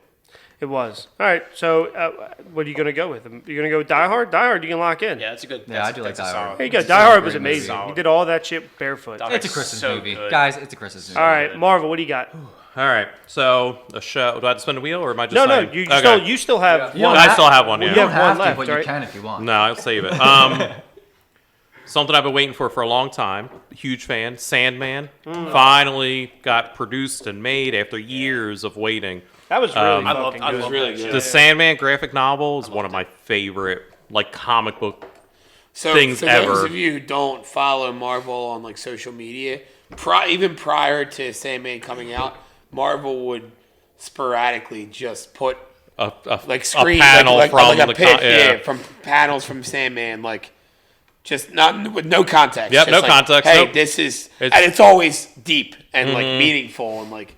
It was. All right. So, what are you gonna go with? You gonna go Die Hard? Die Hard, you can lock in. Yeah, that's a good. Yeah, I do like that's a Die Hard. solid- There you go. that's a Die solid Hard was great movie. amazing. He did all that shit barefoot. Die It's a Hard's Christmas so movie, good. guys. It's a Christmas movie. All right, Marvel, what do you got? All right. So a show. Do I have to spin a wheel or am I just No, saying? you Okay. still have You one. don't I still have one. You Yeah. don't have one have to, left, but right? you can if you want. No, I'll save it. something I've been waiting for a long time. Huge fan. Sandman finally got produced and made after years of waiting. That was really I fucking love good. was really good. The Sandman graphic novel is one of my favorite, like, comic book things for ever. those of you who don't follow Marvel on like social media, even prior to Sandman coming out, Marvel would sporadically just put like screen panel like from a the pitch, from panels from Sandman, like just not with no context. Yep, just no like, context, Hey, nope. this is It's- and it's always deep and like meaningful and like.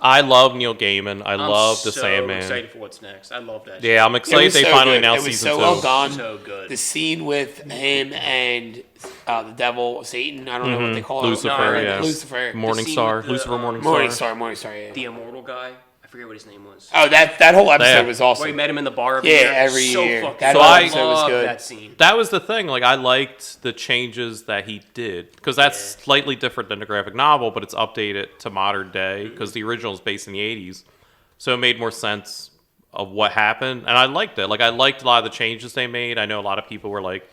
I love Neil Gaiman. I love the so Sandman. excited for what's next. I love that. Yeah, I'm It excited was they so finally good. announced It was season so 2. well done. So good. The scene with him and the devil, Satan. I don't know what they call it. Lucifer, No, yeah. Lucifer. Morning scene Star. with the, Lucifer Morning Star. Morningstar. Yeah. The immortal guy. I forget what his name was. Oh, that whole episode Yeah. was Where he awesome. met him in the bar every Yeah, year. every so year. Fucking That whole I episode was love good. that scene. That was the thing. Like, I liked the changes that he did because that's slightly different than the graphic novel, but it's updated to modern day because the original is based in the 80s. So it made more sense of what happened. And I liked it. Like, I liked a lot of the changes they made. I know a lot of people were, like,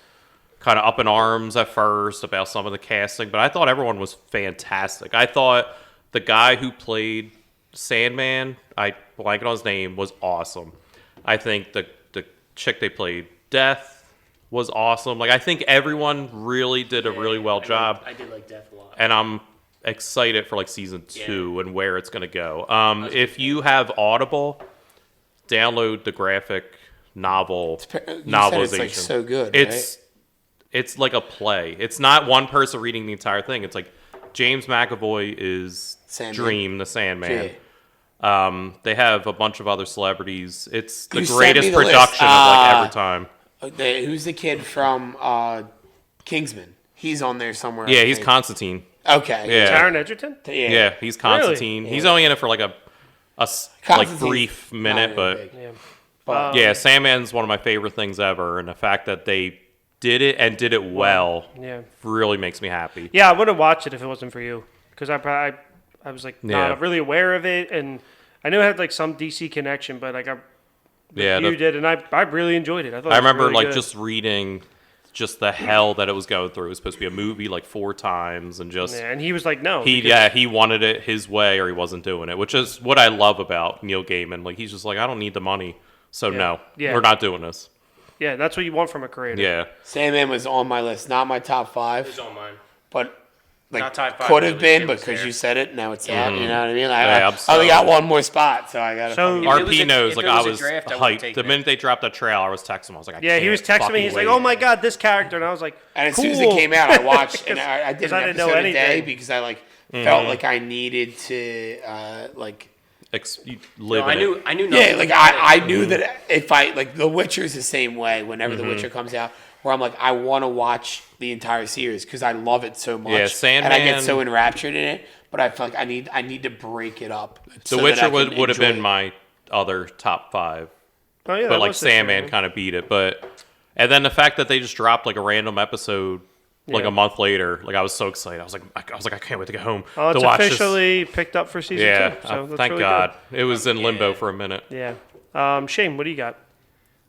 kind of up in arms at first about some of the casting, but I thought everyone was fantastic. I thought the guy who played Sandman, I blank on his name, was awesome. I think the chick they played, Death, was awesome. Like, I think everyone really did a really well job, I did like Death a lot. and I'm excited for like season 2 and where it's gonna go. If you have Audible, download the graphic novel novelization. It's like so good. It's like a play. It's not one person reading the entire thing. It's like James McAvoy is Sandman. Dream, the Sandman. Yeah. They have a bunch of other celebrities. It's the You sent greatest me the list. production of like every time. Who's the kid from Kingsman? He's on there somewhere. Yeah, I he's think. Constantine. Okay. Yeah. Taron Egerton? Yeah, he's Constantine. He's only in it for like a like Constantine. brief minute, Not but really big. Yeah. yeah, Sandman's one of my favorite things ever, and the fact that they did it and did it well Yeah. really makes me happy. Yeah, I would have watched it if it wasn't for you, because I was like Yeah. not really aware of it, and I knew it had like some DC connection, but like Yeah, you did, and I really enjoyed it. I thought I it was remember really like good. just reading just the hell that it was going through. It was supposed to be a movie like 4 times, and just Yeah, and he was like, no, because- he wanted it his way or he wasn't doing it, which is what I love about Neil Gaiman. Like, he's just like, I don't need the money, so no, Yeah. we're not doing this. yeah, that's what you want from a creator. Yeah, Sandman was on my list, not my top 5, It's on mine. but like Not top 5, could have really. been, It but was because there. you said it, now it's out. You know what I mean? Yeah, I only I'm got so- one more spot, so I got to. So- If it RP was a- knows. if Like, it I was a was draft, I would've hyped. taken The minute they dropped that trailer, I was texting him. I was like, I Yeah, he can't was texting me. fucking He's like, wait. "Oh my god, this character," and I was like, And as cool. soon as it came out, I watched and I did 'Cause an I didn't know episode a day anything. because I like felt like I needed to like. You No, live I in knew. it. I knew. Yeah, nothing like about it. I knew that if I like The Witcher's the same way. Whenever The Witcher comes out, where I'm like, I want to watch the entire series because I love it so much, Yeah, and I get Sandman- so enraptured in it. But I feel like I need to break it up. The Witcher would have been my other top 5, Oh yeah, but that like was the same, Sandman man. kind of beat it. But and then the fact that they just dropped like a random episode like Yeah. a month later, like I was so excited. I was like, I can't wait to get home Oh, to it's watch officially picked up for this. season Yeah, 2. So that's thank really God. It was in limbo Yeah. for a minute. Good. Yeah. Shane, what do you got?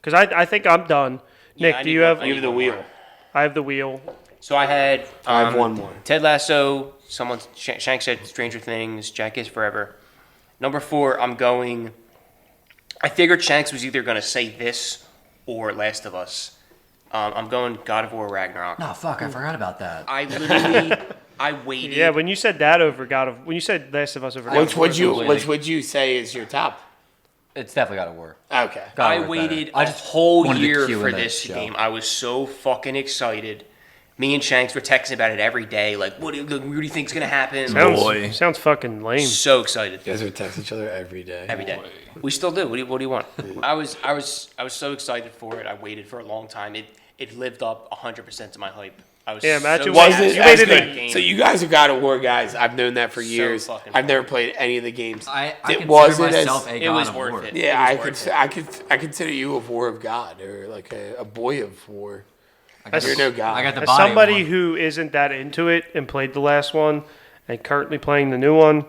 Because I think I'm done. Yeah, Nick, I do need you one- have? I You have need the one wheel. more. I have the wheel. So I had. I have one more. Ted Lasso. Someone Shank said Stranger Things. Jackass Forever. Number 4. I'm going. I figured Shanks was either going to say this or Last of Us. I'm going God of War Ragnarok. No, fuck, I forgot about that. I literally. I waited. Yeah, when you said that over when you said Last of Us over God Which of War, would you say is your top? It's definitely got to work. Okay. God I of War's better. waited I a just whole wanted to year cue for in that this show. game. I was so fucking excited. Me and Shanks were texting about it every day. Like, what do you think's gonna happen? sounds fucking lame. So excited You guys would text each other every day. every day. We still do. What do you want? I was so excited for it. I waited for a long time. It lived up 100% to my hype. I was Yeah, imagine so Was Was it- it? jazzed you for waited that a- game. So you guys are God of War guys. I've known that for So years. fucking I've never played any of the games. I It consider wasn't myself as- a It god was of worth war. it. Yeah, It was worth I consider you a war of God or like a boy of war. I You're no god. I got the As body of somebody one. who isn't that into it and played the last one and currently playing the new one,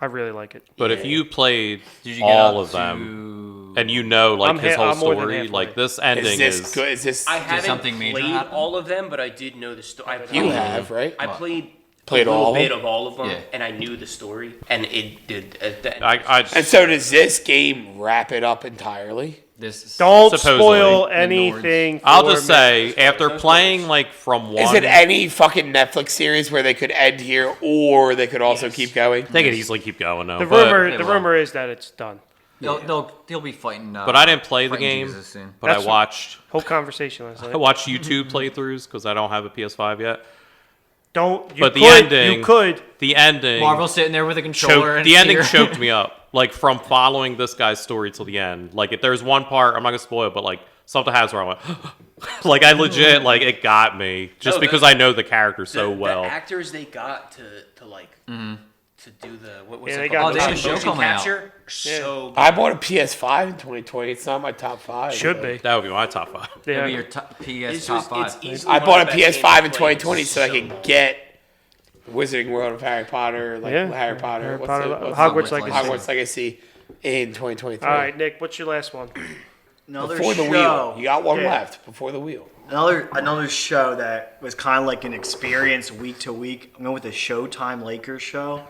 I really like it. But if you played Did you get all up of them, and you know like I'm his ha- whole I'm more than story. halfway. Like this ending Is this is. good? Is this I haven't something major played happen? all of them, but I did know the story. you have right? I played Played a little all of bit them? of all of them, Yeah. and I knew the story, and it did. I And so does this game wrap it up entirely? This Don't Supposedly. spoil The anything. I'll for just me. say after No playing spoilers. like from one, Is it any fucking Netflix series where they could end here, or they could also keep going? they could easily keep going though. The but, They will. rumor is that it's done. They'll be fighting. but I didn't play the fighting game. Jesus soon. But I That's- watched Whole conversation last night. I watched YouTube playthroughs because I don't have a PS5 yet. Don't. You But the could, ending- You could. The ending. Marvel sitting there with a controller. and The ending tear. choked me up. Like from following this guy's story till the end. Like if there's one part, I'm not gonna spoil it, but like something happens where I went, like I legit like it got me just No, because I know the character so well. The actors they got to like to do the what was Yeah, it they called? got- Oh, they have a show Motion coming out. capture. So I bought a PS5 in 2020. It's not my top 5. Should but- be. That would be my top 5. It'll Yeah. be your top, PS it's top just- five. it's easily I one bought of a the best PS5 in games played. 2020 so I could get Wizarding World of Harry Potter, like Yeah. Harry Potter, Harry what's Potter, it- what's Hogwarts it- Legacy. Hogwarts Legacy in 2023. All right, Nick. What's your last one? Another Before the show. wheel, you got one Yeah. left. Before the wheel. Another show that was kind of like an experience week to week. I'm going with the Showtime Lakers show,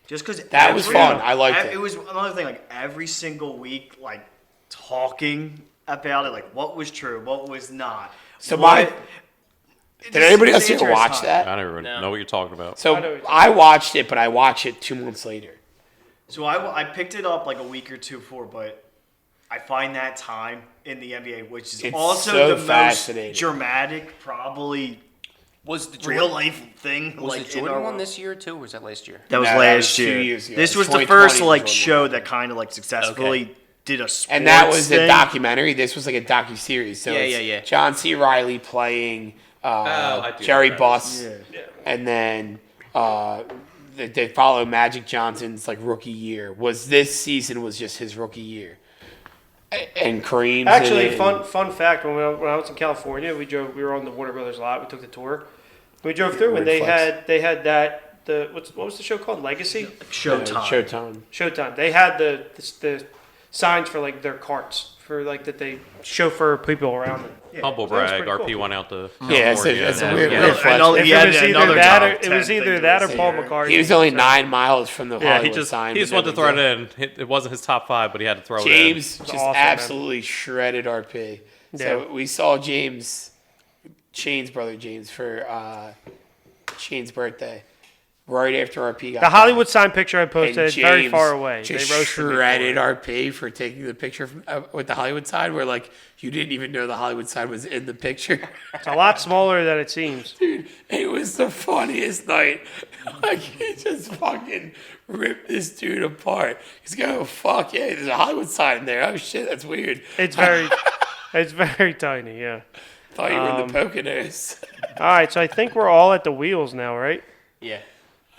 just because That was fun. I liked it. It was another thing, like every single week, like talking about it, like what was true, what was not. So What- did anybody else it's here interesting watch time. that? I don't even know what you're talking about. So I know what you're I watched it, but I watched it 2 months later. So I picked it up like a week or two before, but I find that time in the NBA, which is It's also so the fascinating. most dramatic, probably was the real Jordan, life thing. was like the in Jordan our one world. this year too, or was that last year? That was No, that last was 2 year. years ago. This was the 2020 first was like when we show won. that kind of like successfully did a sports And that was the thing. documentary. This was like a docu-series. So Yeah, it's yeah. John C. Reilly playing I do Jerry know Buss. Yeah. And then they follow Magic Johnson's like rookie year. Was this season was just his rookie year. And Kareem's Actually, in it. fun fact. When I was in California, we were on the Warner Brothers lot. We took the tour. We drove through, and Weird they flex. had that what was the show called? Legacy. Showtime. Showtime. Showtime. They had the signs for like their carts for like that they chauffeur people around them. Humble So that was brag. pretty RP cool. went out to Yeah, it's California. a and- weird, yeah. weird flex. Another- If he it had was another either that, top or, it 10 was either thing that to or say Paul here. McCartney. He was only 9 miles from the Yeah, Hollywood he sign. just but wanted to no throw big it in. It wasn't his top 5, but he had to throw James It's just awesome, man. absolutely shredded RP. So Yeah. we saw Shane's brother James for Shane's birthday, right after RP got The there. Hollywood sign picture I posted And is very James far away. They Just roasted me for shredded it. RP for taking the picture with the Hollywood sign, where like you didn't even know the Hollywood sign was in the picture. It's a lot smaller than it seems. Dude, it was the funniest night. Like he just fucking ripped this dude apart. He's going, oh, fuck yeah, there's a Hollywood sign in there. Oh shit, that's weird. It's very tiny. Yeah. Thought you were in the Poconos. All right, so I think we're all at the wheels now, right? Yeah.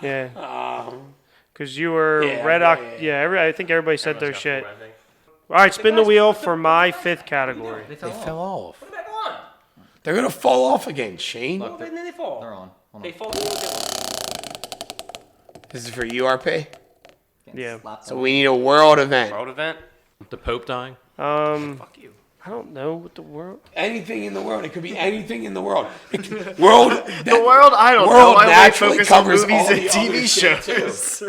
Yeah. Because you were yeah, Red yeah, Oct. yeah. I think everybody said their shit. All right, spin the wheel for my 5th category. They They fell off. fell off. Put it back on. They're gonna fall off again, Shane. Look, And then they fall. They're on. Hold They on. fall. This is for URP. Yeah. Slap So them. we need a world event. World event. The Pope dying. Fuck you. I don't know what the world. Anything in the world. It could be anything in the world. World. The world, I don't World know. I only naturally focus on covers movies all and the TV other shit, shows.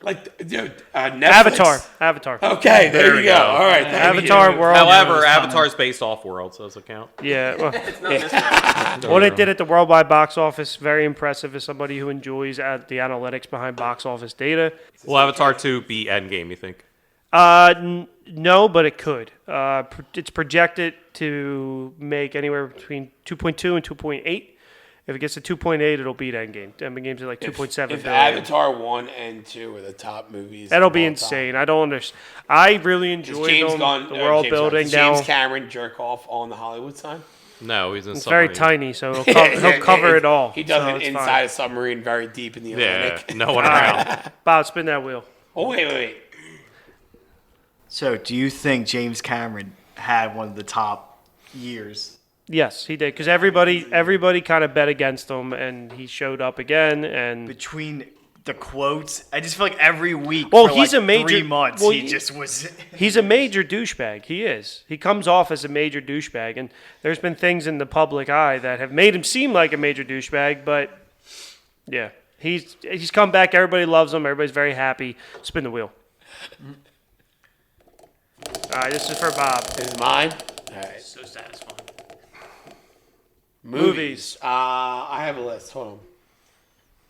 Like, dude, Netflix. Avatar. Okay, there we you go. go. All right. Avatar World. However, it's coming. Avatar's based off World, so does it count? Yeah. Well, It's not this one. what it did at the worldwide box office, very impressive as somebody who enjoys the analytics behind box office data. Will Avatar 2 be Endgame, you think? No, but it could. It's projected to make anywhere between 2.2 and 2.8. If it gets to 2.8, it'll beat Endgame. Endgame's at like 2.7 If billion. Avatar 1 and 2 are the top movies. That'll of be all insane. time. I don't understand. I really Does enjoyed James them, Gunn, the world James Gunn, building does now. James Cameron jerk off on the Hollywood sign? No, he's in It's very submarine. tiny, so he'll cover it all. He does so it it's inside fine. a submarine very deep in the Yeah, Atlantic. no one around. Bob, spin that wheel. Oh, wait. So, do you think James Cameron had one of the top years? Yes, he did, because everybody kind of bet against him, and he showed up again. And Between the quotes. I just feel like every week Well, for he's like a major- 3 months, well, he just was. He's a major douchebag. He is. He comes off as a major douchebag, and there's been things in the public eye that have made him seem like a major douchebag. But yeah, he's come back. Everybody loves him. Everybody's very happy. Spin the wheel. All right, this is for Bob. This is mine. All right. So satisfying. Movies. I have a list. Hold on.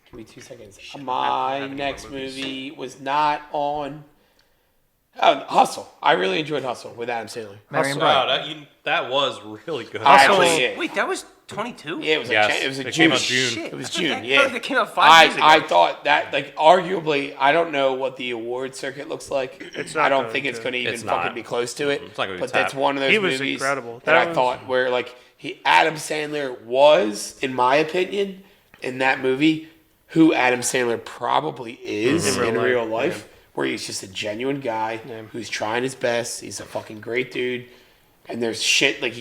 Give me 2 seconds. My next movie was not on. Oh, Hustle. I really enjoyed Hustle with Adam Sandler. Marion Wow, Bright. that was really good. I Hustle- actually, yeah. Wait, that was 22? Yeah, it was Yes, it was a it June. came out June. Shit. It was I June, thought yeah. that came out 5 years ago. I thought that, like, arguably, I don't know what the award circuit looks like. It's not I don't going think it's to. going to even It's fucking not. be close to it. It's not gonna be but that's tapped. one of those He was movies incredible. that That I was- thought where, like, Adam Sandler was, in my opinion, in that movie, who Adam Sandler probably is in real life, where he's just a genuine guy who's trying his best. He's a fucking great dude. And there's shit, like,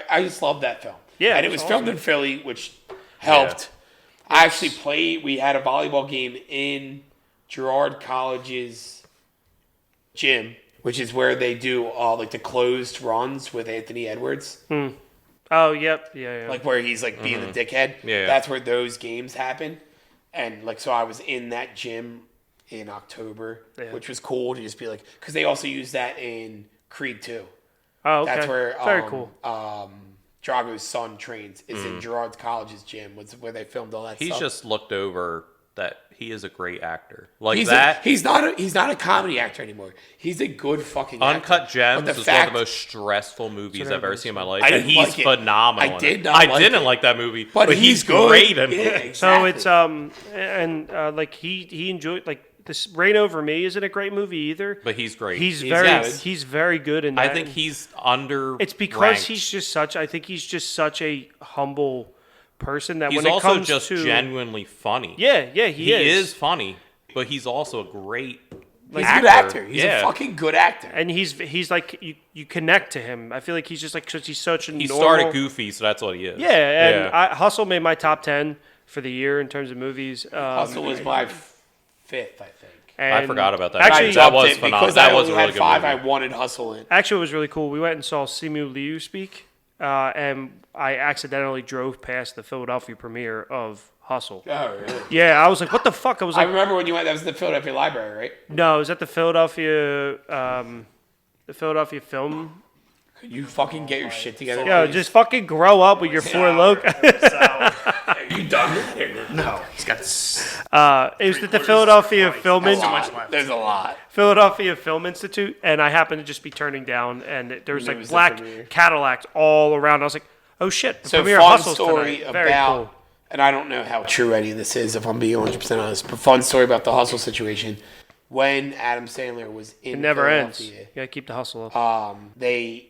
I just love that film. Yeah, and it it's was filmed in Philly, which helped. I actually played, we had a volleyball game in Girard College's gym, which is where they do like the closed runs with Anthony Edwards. Oh, yep. Yeah. Like where he's like being the dickhead. Yeah. That's where those games happen. And like, so I was in that gym in October, which was cool to just be like, because they also use that in Creed 2. Oh, okay. That's where Very cool. Drago's son trains. Is in Girard College's gym. Was where they filmed all that He's stuff. just looked over that he is a great actor. Like He's that. he's not a comedy actor anymore. He's a good fucking Uncut actor. Gems But is one of the most stressful movies I've ever seen in my life, I and didn't he's like it. phenomenal. I in did it. not I like didn't it. like that movie, but he's good. great in Yeah, it. exactly. So it's like he enjoyed like this. Reign Over Me isn't a great movie either. But he's great. He's good. he's very good in that. I think he's under. It's because he's just such. I think he's just such a humble person that He's when it also comes just to genuinely funny. yeah, he is funny, but he's also a great. He's a good actor. He's a fucking good actor. and he's like you connect to him. I feel like he's just like because he's such a He normal, started goofy, so that's what he is. Yeah, and Hustle made my top 10 for the year in terms of movies. Hustle was my fifth, I think. I and forgot about that. Actually, that Upped was it phenomenal. because That I was only a really had good five. movie. I wanted Hustle in. Actually, it was really cool. We went and saw Simu Liu speak, and I accidentally drove past the Philadelphia premiere of Hustle. Oh, really? Yeah, I was like, "What the fuck?" I was I like, remember when you went. That was in the Philadelphia Library, right? "No, it was at the Philadelphia Film." You fucking get your shit together. Yo, please. just fucking grow up with your Four Loko. Are you done? No. He's got this. It was at the Philadelphia Film There's a lot. There's a lot. Philadelphia Film Institute, and I happened to just be turning down, and there was It like was the black premiere. Cadillacs all around. I was like, "Oh shit!" The So premiere fun Hustle's story tonight. Very about, cool. and I don't know how true any of this is, if I'm being 100% honest, but fun story about the Hustle situation. When Adam Sandler was in It never ends. You Philadelphia, gotta keep the hustle up. they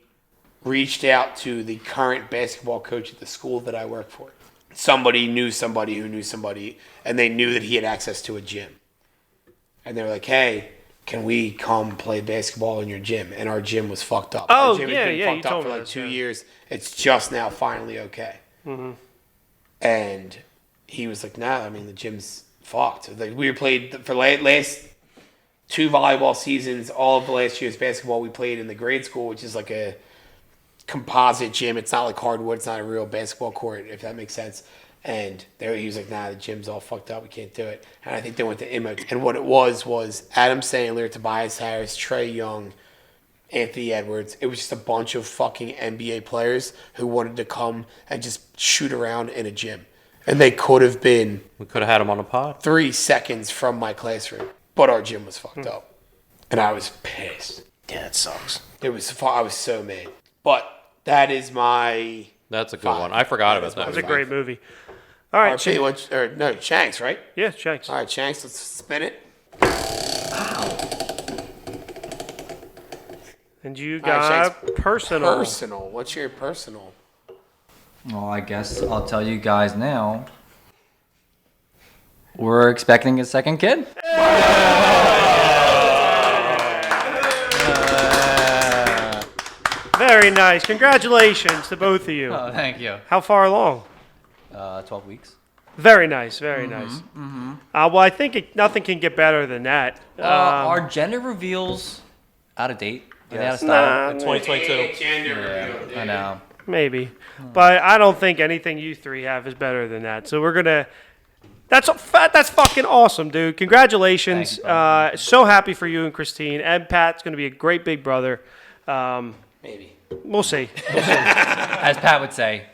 reached out to the current basketball coach at the school that I work for. Somebody knew somebody who knew somebody, and they knew that he had access to a gym. And they were like, "Hey, can we come play basketball in your gym?" And our gym was fucked up. Oh, Our gym yeah, had been yeah, you fucked up told for me like this, 2 yeah. years. It's just now finally okay. And he was like, "Nah, I mean the gym's fucked." Like we played for last 2 volleyball seasons, all of the last year's basketball we played in the grade school, which is like a composite gym. It's not like hardwood. It's not a real basketball court, if that makes sense. And he was like, "Nah, the gym's all fucked up. We can't do it." And I think they went to Imo. And what it was Adam Sandler, Tobias Harris, Trey Young, Anthony Edwards. It was just a bunch of fucking NBA players who wanted to come and just shoot around in a gym. And they could have been We could have had him on a pod. 3 seconds from my classroom, but our gym was fucked up. And I was pissed. Yeah, that sucks. I was so mad. But that is my That's a good 5. one. I forgot about my that. It's a movie. great movie. All right, RP. Shanks, right? yeah, Shanks. All right, Shanks, let's spin it. And you All right, got Shanks. personal. Personal. What's your personal? Well, I guess I'll tell you guys now. We're expecting a second kid. Very nice. Congratulations to both of you. Oh, thank you. How far along? 12 weeks. Very nice, very nice. Well, I think nothing can get better than that. Are gender reveals out of date? Are they out of style? Nah, 2022. I know. maybe, but I don't think anything you three have is better than that. So we're gonna. That's fucking awesome, dude. Congratulations. Thank you, So happy for you and Christine. And Pat's gonna be a great big brother. Maybe. We'll see. As Pat would say,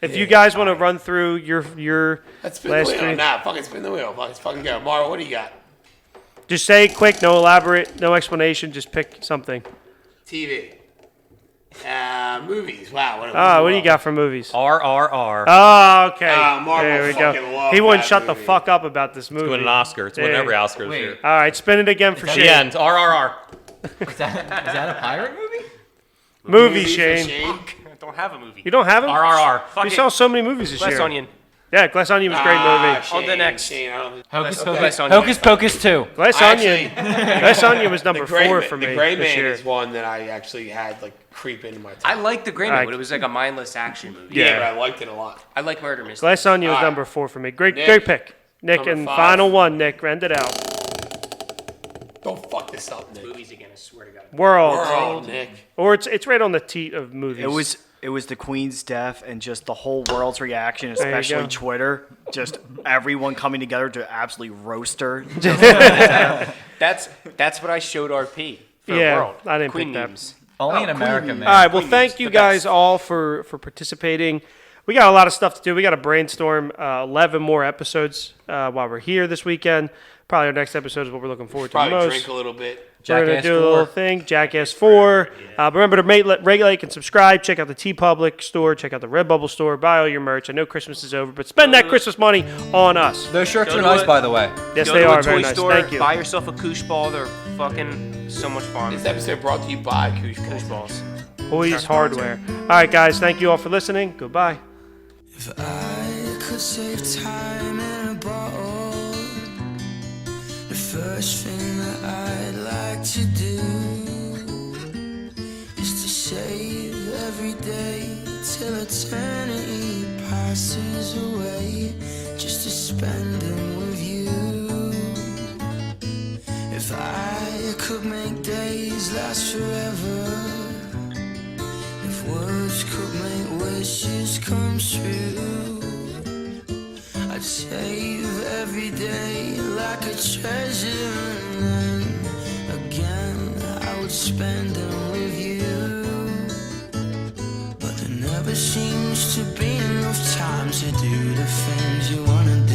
If you guys want to run through your Let's spin the last wheel. three, Nah, fucking spin the wheel. Let's fucking go. Mario, what do you got? just say quick, no elaborate, no explanation. Just pick something. TV. Movies. Wow. What do you got for movies? RRR. Oh, okay. Marvel there we fucking go. loved He wouldn't that shut the movie. fuck up about this movie. Winning an Oscar. It's winning There. every Oscar this Wait. year. All right, spin it again for The Shane. end. RRR. is that a pirate movie? Movie, Movies for Shane. I don't have a movie. You don't have him? RRR. Fuck You it. saw so many movies this Glass year. Onion. Yeah, Glass Onion was a great movie. Shane, On the next. Shane, I don't- Hocus Okay. Pocus. Glass Onion. Hocus Pocus 2. Glass I Onion. actually- Glass Onion was number the Gray 4 Man- for me The Gray this Man year. is one that I actually had like creep into my. I Time. like the Gray Alright. Man, but it was like a mindless action movie. Yeah, Yeah. but I liked it a lot. I like murder mysteries. Glass Onion was All right. number 4 for me. Great Nick. pick. Nick, Number and 5. final one, Nick. End it out. Don't fuck this up, Nick. Movies again, I swear to God. World. Nick. Or it's right on the teat of movies. It was the Queen's death and just the whole world's reaction, you especially go. Twitter. Just everyone coming together to absolutely roast her. That's what I showed RP for Yeah, World. I didn't Queen pick that. memes. Only in America, man. All right, well, Queen thank News, you the guys best. all for participating. We got a lot of stuff to do. We got to brainstorm 11 more episodes while we're here this weekend. Probably our next episode is what we're looking forward to Probably the most. drink a little bit. We're going to Jackass do a 4. little thing, Jackass 4. But remember to rate and subscribe. Check out the TeePublic store. Check out the Redbubble store. Buy all your merch. I know Christmas is over, but spend that Christmas money on us. Those shirts Go are to nice, it. by the way. Yes, Go they to are a very toy nice. store, Thank you. buy yourself a koosh ball. They're fucking so much fun. This episode brought to you by Koosh Koosh Balls. balls. Boys Hardware. All right, guys. Thank you all for listening. Goodbye. If I could save time in a bottle, the first thing that I'd like to do is to save every day till eternity passes away, just to spend them with you. If I could make days last forever, if words could make wishes come true, I'd save every day like a treasure, and then again I would spend them with you. But there never seems to be enough time to do the things you wanna do.